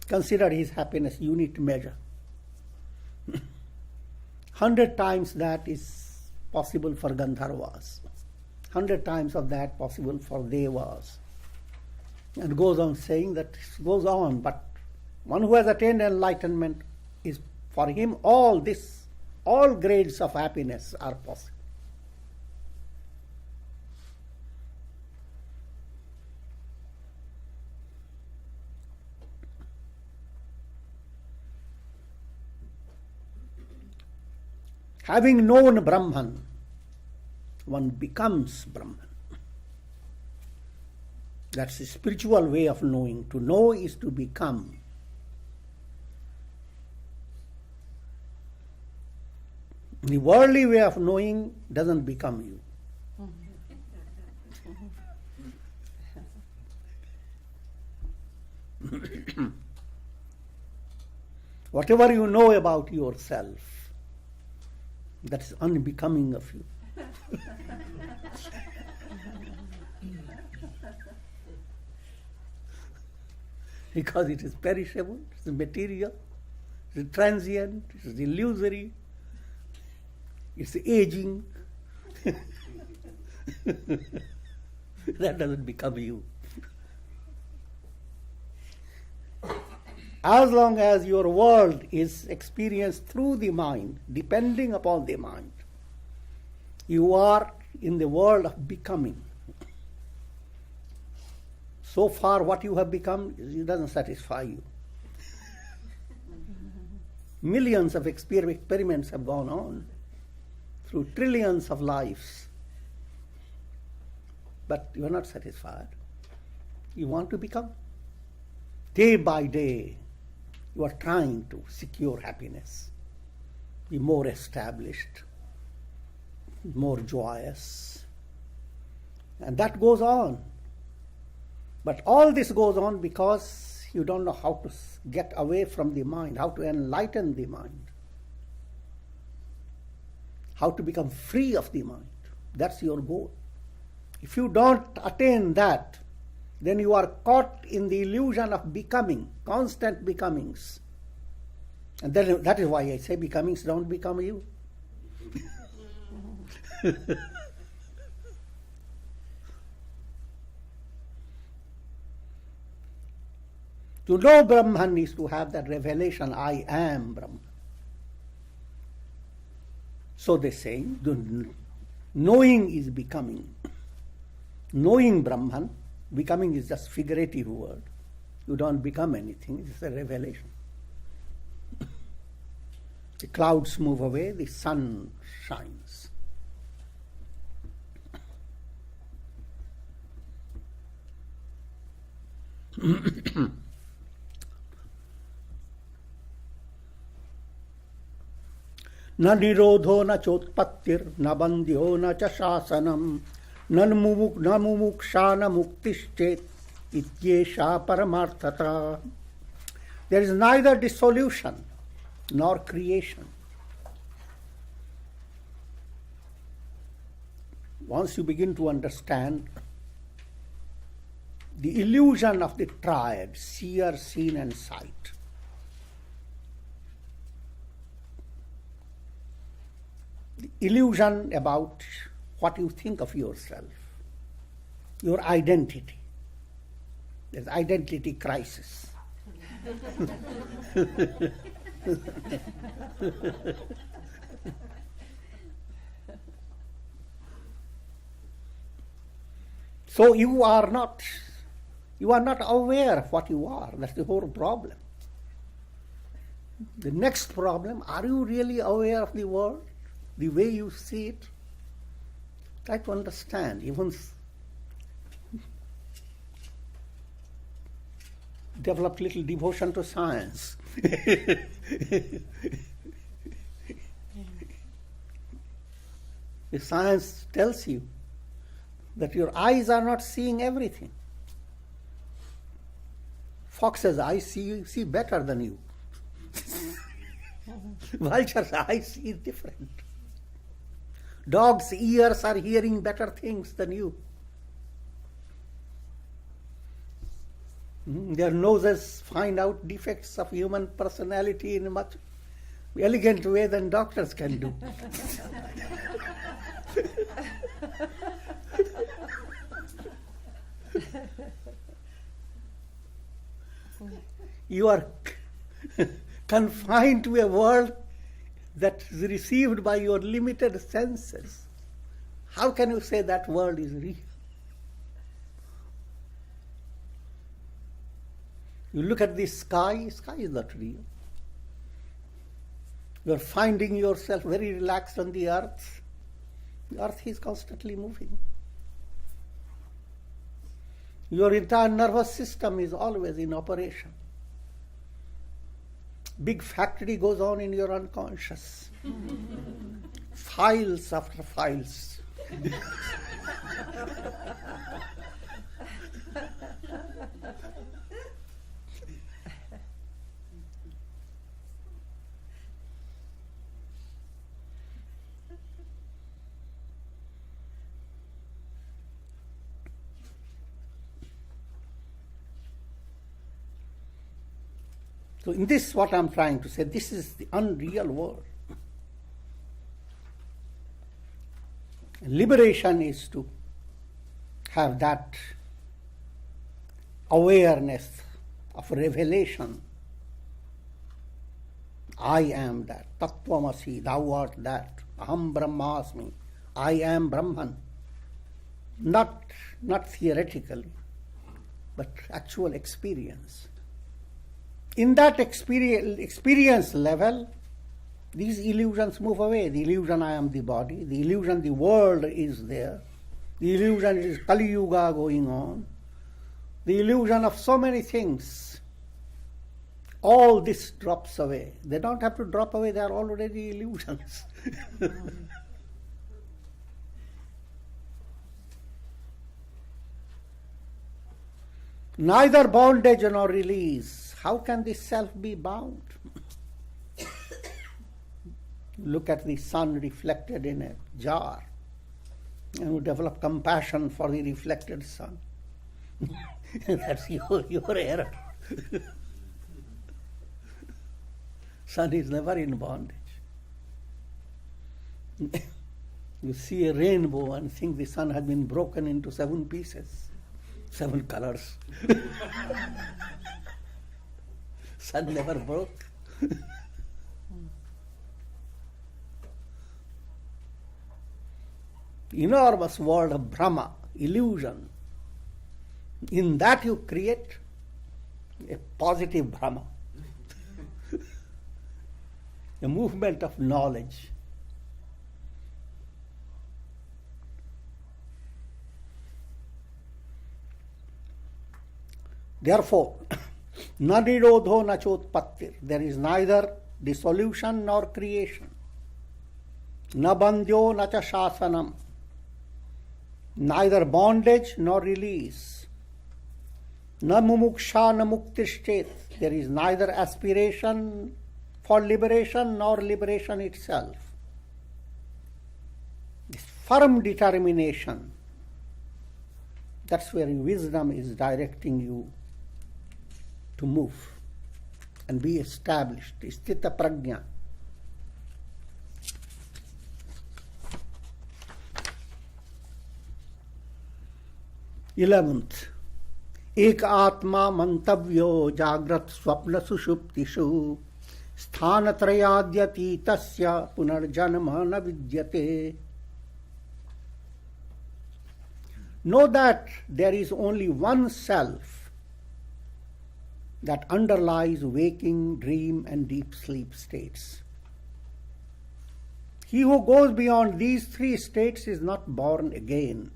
Consider his happiness unit measure. 100 times that is possible for Gandharvas. 100 times of that possible for Devas. And goes on saying that goes on, but one who has attained enlightenment is, for him, all grades of happiness are possible. Having known Brahman, one becomes Brahman. That's a spiritual way of knowing. To know is to become. The worldly way of knowing doesn't become you. Whatever you know about yourself, That is unbecoming of you. Because it is perishable, it is material, it is transient, it is illusory, it's aging. That doesn't become you. As long as your world is experienced through the mind, depending upon the mind, you are in the world of becoming. So far what you have become, it doesn't satisfy you. Millions of experiments have gone on through trillions of lives. But you are not satisfied. You want to become. Day by day, you are trying to secure happiness, be more established, more joyous. And that goes on. But all this goes on because you don't know how to get away from the mind, how to enlighten the mind, how to become free of the mind. That's your goal. If you don't attain that, then you are caught in the illusion of becoming, constant becomings. And then that is why I say becomings don't become you. To know Brahman is to have that revelation, I am Brahman. So they say, knowing is becoming. Knowing Brahman, becoming is just figurative word. You don't become anything, it's a revelation. The clouds move away, the sun shines. न निरोधो न चोत्पत्तिर न बंध्यो न च शासनम न मुमुक्षा न मुक्तिश्चेत इत्येषा परमार्थता. There is neither dissolution nor creation. Once you begin to understand the illusion of the triad, seer, seen and sight, the illusion about what you think of yourself, your identity. There's identity crisis. So you are not aware of what you are. That's the whole problem. The next problem, are you really aware of the world, the way you see it? Try to understand. Even develop little devotion to science. The science tells you that your eyes are not seeing everything. Fox's eyes see better than you. Vulture's eyes see different. Dogs' ears are hearing better things than you. Their noses find out defects of human personality in a much elegant way than doctors can do. You are confined to a world that is received by your limited senses. How can you say that world is real? You look at the sky is not real. You are finding yourself very relaxed on the earth. The earth is constantly moving. Your entire nervous system is always in operation. Big factory goes on in your unconscious. Files after files. So in this, what I'm trying to say, this is the unreal world. Liberation is to have that awareness of revelation. I am that. Tattvamasi, thou art that. Aham Brahmasmi. I am Brahman. Not theoretically, but actual experience. In that experience level, these illusions move away. The illusion I am the body, the illusion the world is there, the illusion is Kali Yuga going on, the illusion of so many things. All this drops away. They don't have to drop away, they are already illusions. Neither bondage nor release. How can the self be bound? Look at the sun reflected in a jar, and you develop compassion for the reflected sun. That's your error. Sun is never in bondage. You see a rainbow and think the sun has been broken into 7 pieces, 7 colors. Sun never broke. Enormous world of Brahma, illusion. In that you create a positive Brahma, a movement of knowledge. Therefore, na nirodho na chotpattir, there is neither dissolution nor creation. Na bandhyo na cha shasanam, neither bondage nor release. Na mumuksha na muktishchet, there is neither aspiration for liberation nor liberation itself. This firm determination, that's where wisdom is directing you to move and be established. Sthita prajna. Eleventh, ek atma mantavyo jagrat swapna sushuptishu sthanatrayadhyati tasya punarjanma na vidyate. Know that there is only one self that underlies waking, dream, and deep sleep states. He who goes beyond these 3 states is not born again.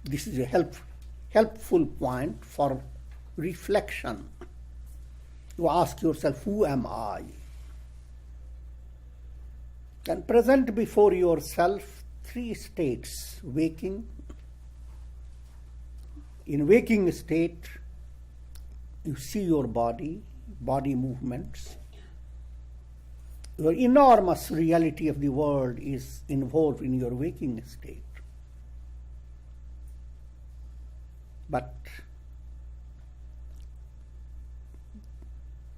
This is a helpful point for reflection. You ask yourself, who am I? And present before yourself 3 states: waking. In waking state, you see your body movements. Your enormous reality of the world is involved in your waking state. But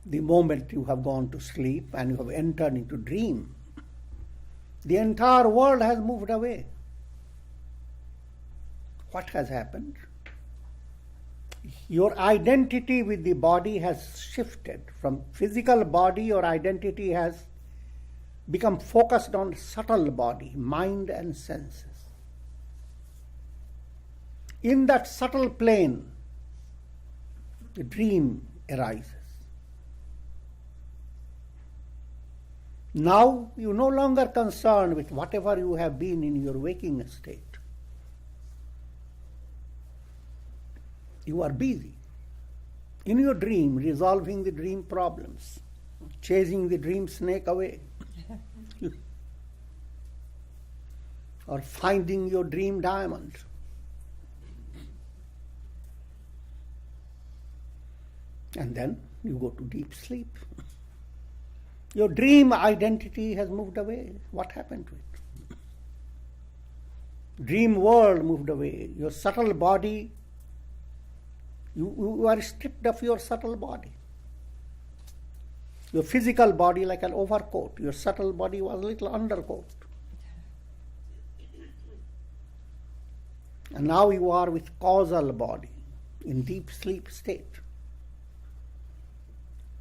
the moment you have gone to sleep and you have entered into dream, the entire world has moved away. What has happened? Your identity with the body has shifted. From physical body, your identity has become focused on subtle body, mind and senses. In that subtle plane, the dream arises. Now you are no longer concerned with whatever you have been in your waking state. You are busy in your dream, resolving the dream problems, chasing the dream snake away, or finding your dream diamond. And then you go to deep sleep. Your dream identity has moved away. What happened to it? Dream world moved away. Your subtle body You are stripped of your subtle body. Your physical body like an overcoat. Your subtle body was a little undercoat. And now you are with causal body in deep sleep state.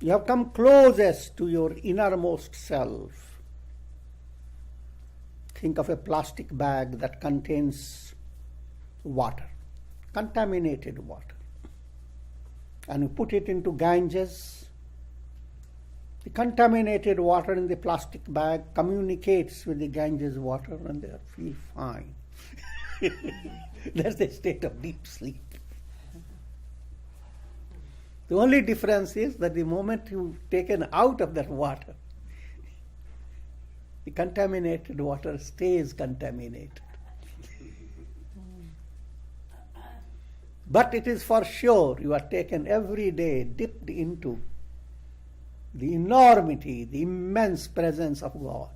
You have come closest to your innermost self. Think of a plastic bag that contains water, contaminated water. And you put it into Ganges. The contaminated water in the plastic bag communicates with the Ganges water and they feel fine. That's the state of deep sleep. The only difference is that the moment you've taken out of that water, the contaminated water stays contaminated. But it is for sure you are taken every day, dipped into the enormity, the immense presence of God.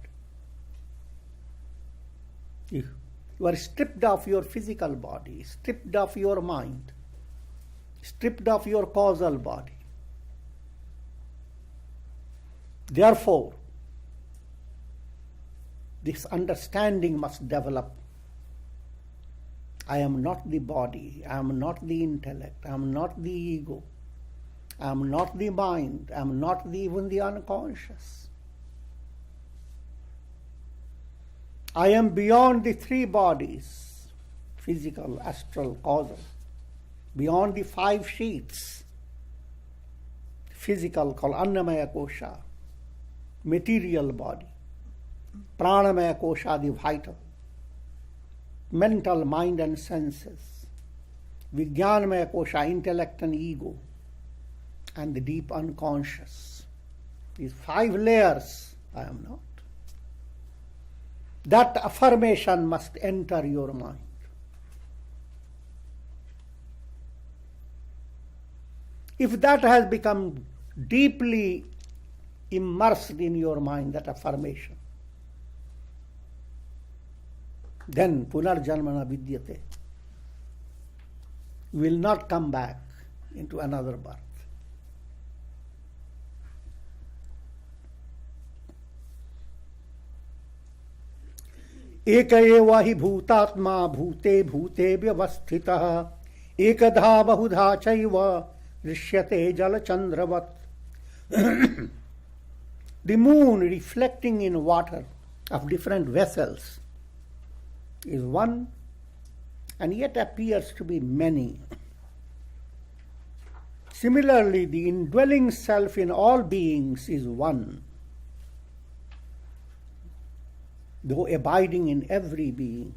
You are stripped of your physical body, stripped of your mind, stripped of your causal body. Therefore, this understanding must develop. I am not the body, I am not the intellect, I am not the ego, I am not the mind, I am not even the unconscious. I am beyond the three bodies, physical, astral, causal, beyond the 5 sheets, physical called Annamaya Kosha, material body, Pranamaya Kosha, the vital, mental, mind and senses, Vijnanamaya Kosha, intellect and ego, and the deep unconscious. These 5 layers, I am not. That affirmation must enter your mind. If that has become deeply immersed in your mind, that affirmation, then punarjanmana vidyate. You will not come back into another birth. एक एव हि भूतात्मा भूते भूते व्यवस्थितः एकधा बहुधा चैव दृश्यते जलचंद्रवत्. The moon reflecting in water of different vessels is one and yet appears to be many. Similarly, the indwelling self in all beings is one, though abiding in every being.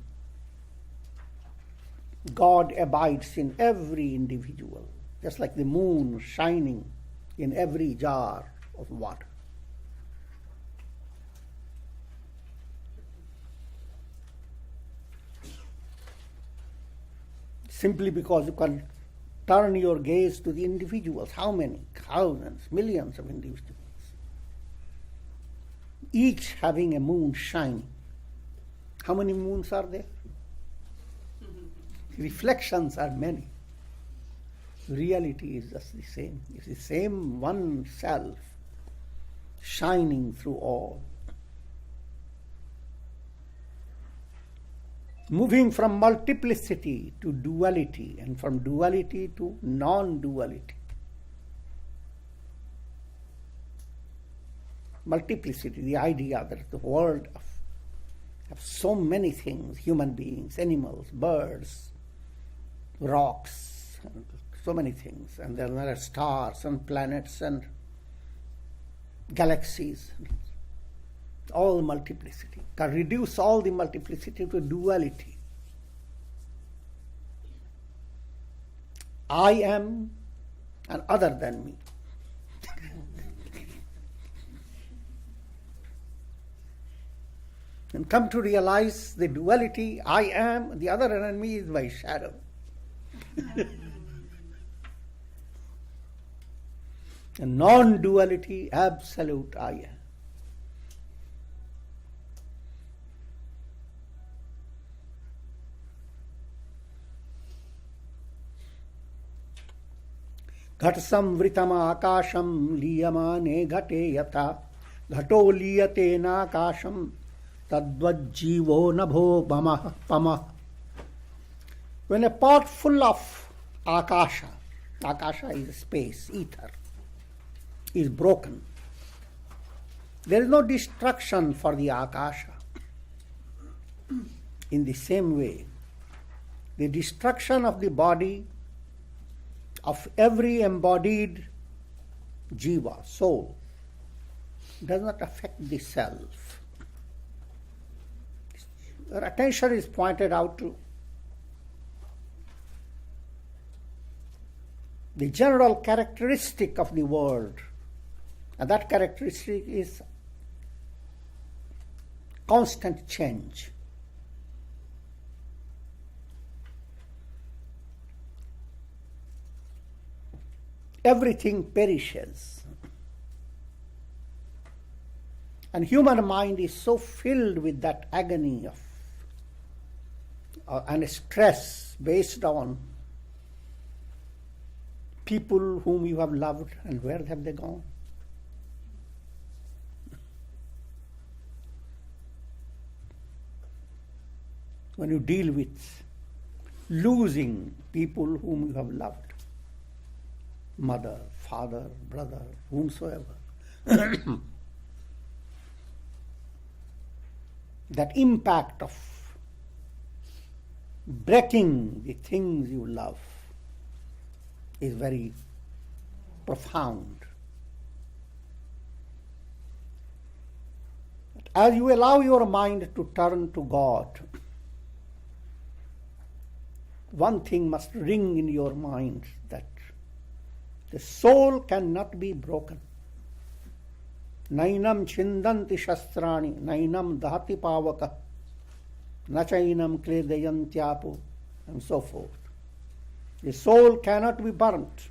God abides in every individual, just like the moon shining in every jar of water. Simply because you can turn your gaze to the individuals. How many? Thousands, millions of individuals. Each having a moon shining. How many moons are there? Reflections are many. Reality is just the same. It's the same one self shining through all. Moving from multiplicity to duality and from duality to non-duality. Multiplicity, the idea that the world have so many things, human beings, animals, birds, rocks, so many things. And there are stars and planets and galaxies. All multiplicity. Can reduce all the multiplicity to duality. I am and other than me. And come to realize the duality, I am, the other than me is my shadow. And non-duality, absolute I am. Ghatasam akasham liyamane ghate yata ghato liyate nakasham tadvad jivo nabho pamah. When a pot full of akasha is space, ether, is broken, there is no destruction for the akasha. In the same way, the destruction of the body of every embodied jiva, soul, does not affect the self. Your attention is pointed out to the general characteristic of the world, and that characteristic is constant change. Everything perishes. And human mind is so filled with that agony of and stress based on people whom you have loved, and where have they gone? When you deal with losing people whom you have loved, mother, father, brother, whomsoever, that impact of breaking the things you love is very profound. As you allow your mind to turn to God, one thing must ring in your mind, that the soul cannot be broken. Nainam chindanti shastrani, nainam dahati pavaka, nachainam kledayantyapu, and so forth. The soul cannot be burnt,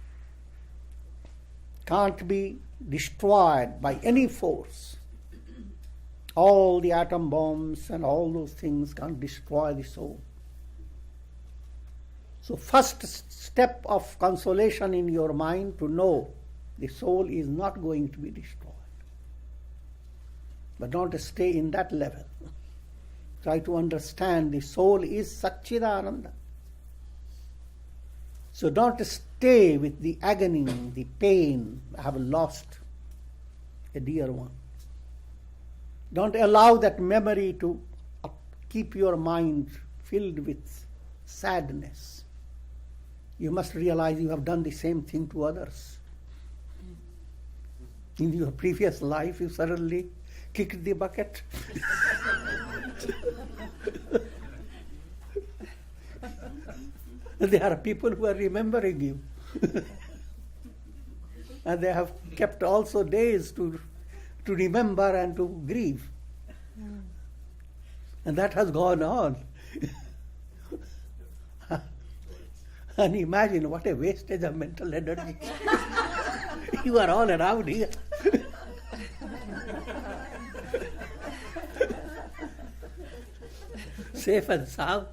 can't be destroyed by any force. All the atom bombs and all those things can't destroy the soul. So first step of consolation in your mind to know the soul is not going to be destroyed. But don't stay in that level. Try to understand the soul is Satchidananda. So don't stay with the agony, the pain, I have lost a dear one. Don't allow that memory to keep your mind filled with sadness. You must realize you have done the same thing to others. In your previous life, you suddenly kicked the bucket. There are people who are remembering you. And they have kept also days to remember and to grieve. And that has gone on. And imagine what a wastage of mental energy. You are all around here. Safe and sound.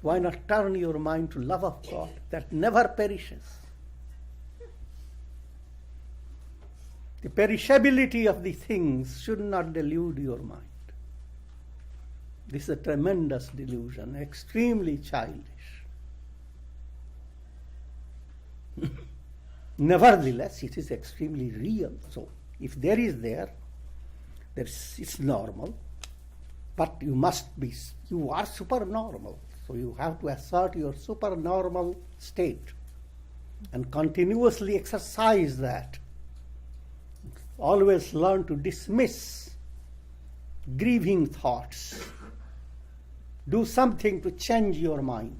Why not turn your mind to love of God that never perishes? The perishability of the things should not delude your mind. This is a tremendous delusion, extremely childish. Nevertheless, it is extremely real. So, if there is it's normal, but you are supernormal. So you have to assert your supernormal state and continuously exercise that. Always learn to dismiss grieving thoughts. Do something to change your mind.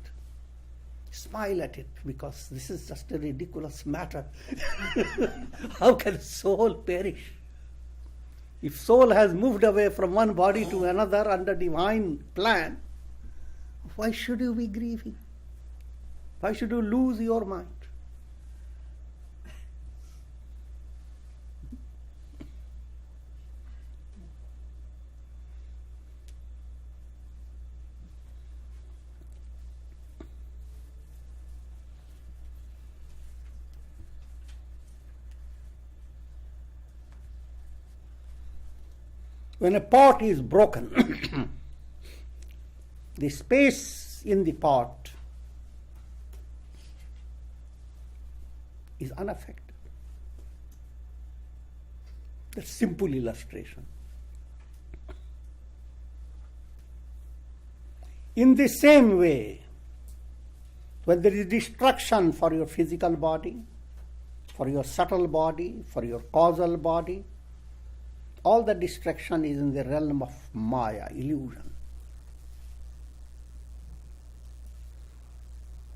Smile at it, because this is just a ridiculous matter. How can soul perish? If soul has moved away from one body to another under divine plan, why should you be grieving? Why should you lose your mind? When a pot is broken, the space in the pot is unaffected. That's simple illustration. In the same way, when there is destruction for your physical body, for your subtle body, for your causal body, all the destruction is in the realm of Maya, illusion.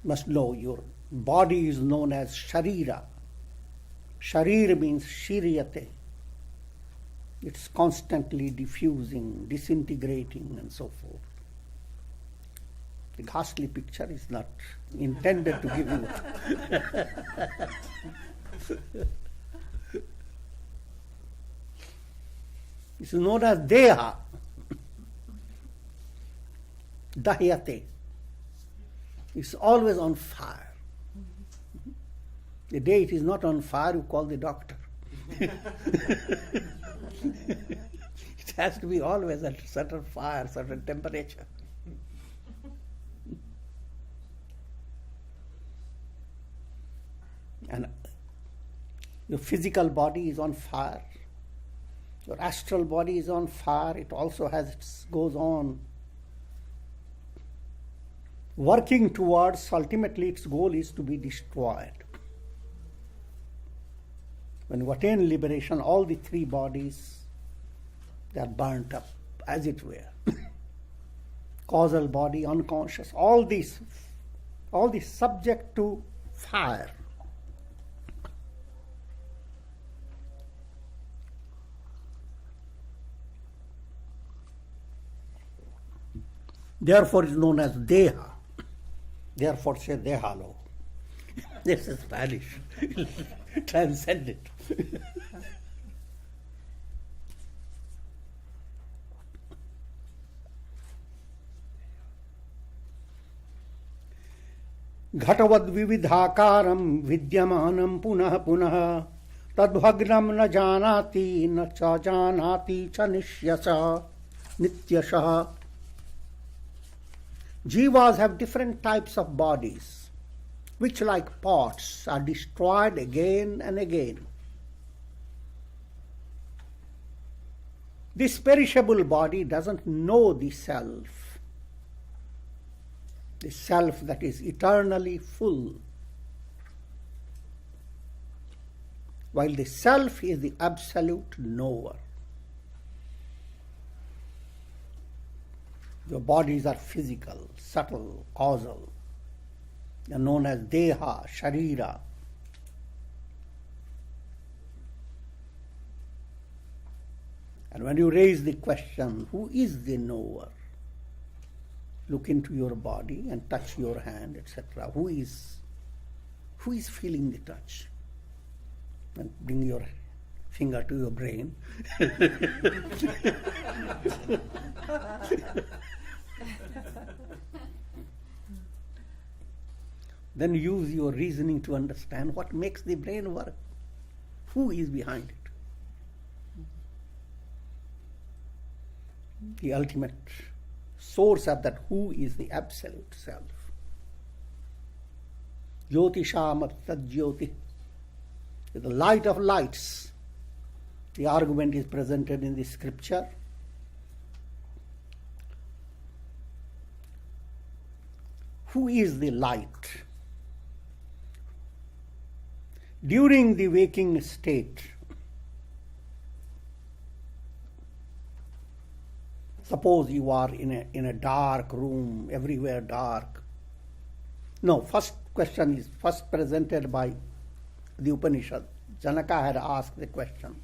Must know your body is known as Sharira. Sharir means Shiryate. It's constantly diffusing, disintegrating, and so forth. The ghastly picture is not intended to give you. It's known as Deha. Dahyate. It's always on fire. The day it is not on fire, you call the doctor. It has to be always at a certain fire, certain temperature. And your physical body is on fire. Your astral body is on fire. It also goes on working towards, ultimately its goal is to be destroyed. When you attain liberation, all the three bodies, they are burnt up, as it were. Causal body, unconscious, all these subject to fire. Therefore is known as Deha. Therefore say Dehalo. This is Spanish. Transcend it. Ghatavad vividhakaram vidyamanam punah punah tadbhagnam na janati na cha janati cha nishyasa nityasha. Jivas have different types of bodies, which like pots are destroyed again and again. This perishable body doesn't know the self that is eternally full, while the self is the absolute knower. Your bodies are physical, subtle, causal. They are known as Deha, Sharira. And when you raise the question, who is the knower? Look into your body and touch your hand, etc. Who is feeling the touch? And bring your finger to your brain. Then use your reasoning to understand what makes the brain work. Who is behind it? The ultimate source of that who is the absolute self. Jyotisham Jyoti is the light of lights. The argument is presented in the scripture. Who is the light? During the waking state, suppose you are in a dark room, everywhere dark. No, first question is first presented by the Upanishad. Janaka had asked the question.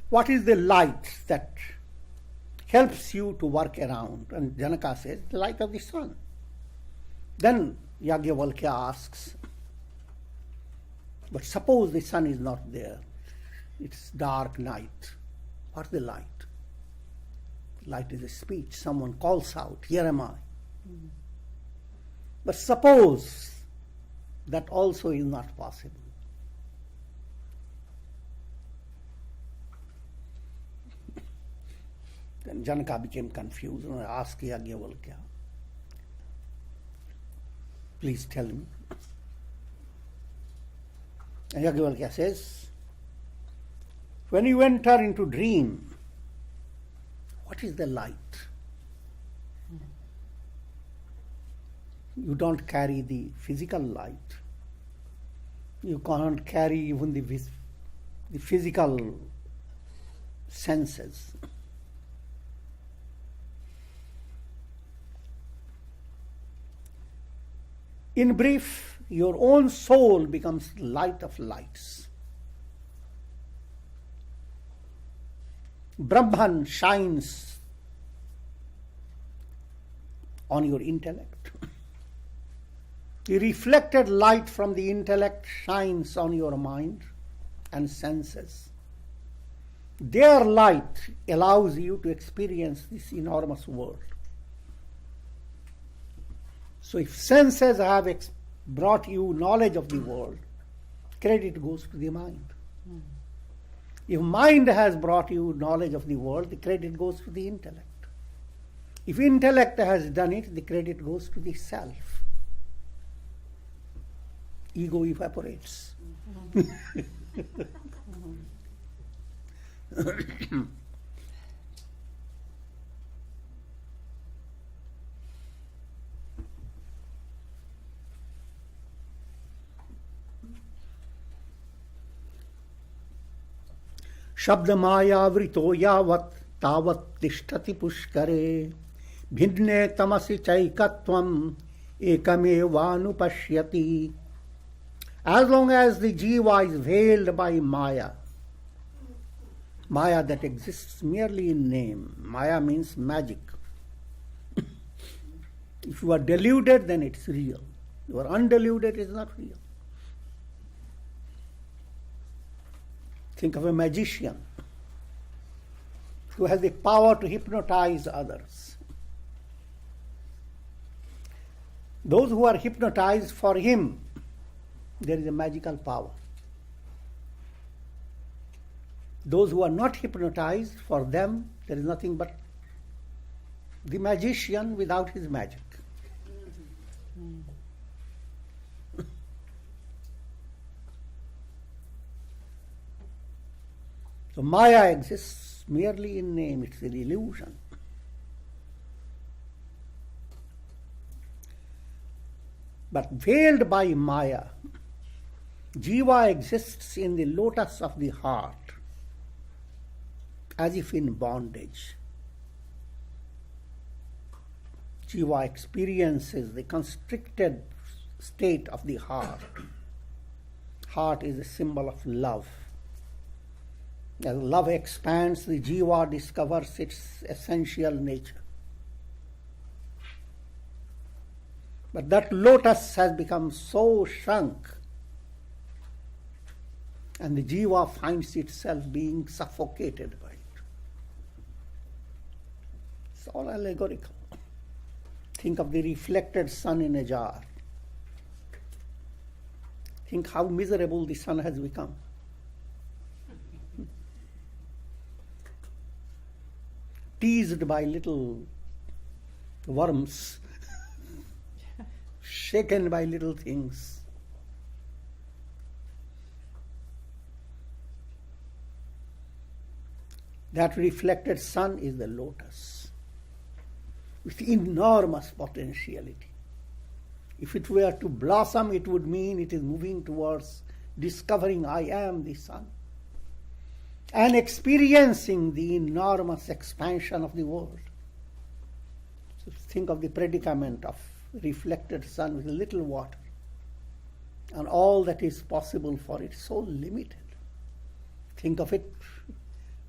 What is the light that helps you to work around? And Janaka says, the light of the sun. Then Yagyavalkya asks, but suppose the sun is not there. It's dark night. What's the light? Light is a speech. Someone calls out, here am I. But suppose that also is not possible. Then Janaka became confused and asked Yajnavalkya, please tell me. And Yajnavalkya says, when you enter into dream, what is the light? You don't carry the physical light. You can't carry even the physical senses. In brief, your own soul becomes light of lights. Brahman shines on your intellect. The reflected light from the intellect shines on your mind and senses. Their light allows you to experience this enormous world. So if senses have brought you knowledge of the world, credit goes to the mind. If mind has brought you knowledge of the world, the credit goes to the intellect. If intellect has done it, the credit goes to the self. Ego evaporates. Shabdamayāvrito yavat tavat tishtati pushkare bhinne tamasi chaikatvam ekamevanupashyati. As long as the jiva is veiled by Maya, Maya that exists merely in name, Maya means magic. If you are deluded, then it's real. You are undeluded, it's not real. Think of a magician who has the power to hypnotize others. Those who are hypnotized, for him, there is a magical power. Those who are not hypnotized, for them, there is nothing but the magician without his magic. So Maya exists merely in name, it's an illusion. But veiled by Maya, Jiva exists in the lotus of the heart, as if in bondage. Jiva experiences the constricted state of the heart. Heart is a symbol of love. As love expands, the Jiva discovers its essential nature. But that lotus has become so shrunk, and the Jiva finds itself being suffocated by it. It's all allegorical. Think of the reflected sun in a jar. Think how miserable the sun has become. Teased by little worms, shaken by little things. That reflected sun is the lotus, with enormous potentiality. If it were to blossom, it would mean it is moving towards discovering I am the sun and experiencing the enormous expansion of the world. So think of the predicament of reflected sun with little water, and all that is possible for it so limited. Think of it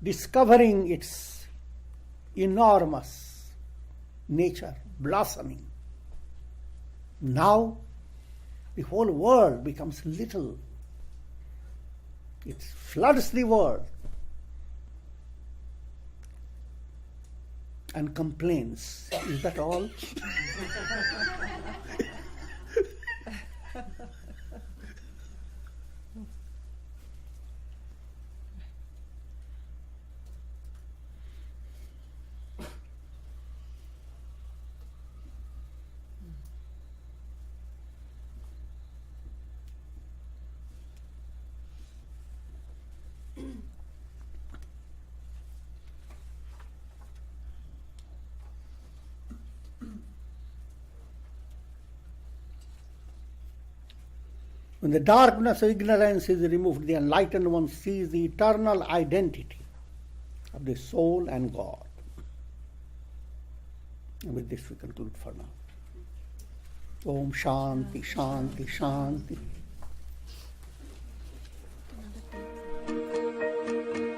discovering its enormous nature, blossoming. Now the whole world becomes little. It floods the world and complains. Is that all? When the darkness of ignorance is removed, the enlightened one sees the eternal identity of the soul and God. And with this we conclude for now. Om Shanti, Shanti, Shanti.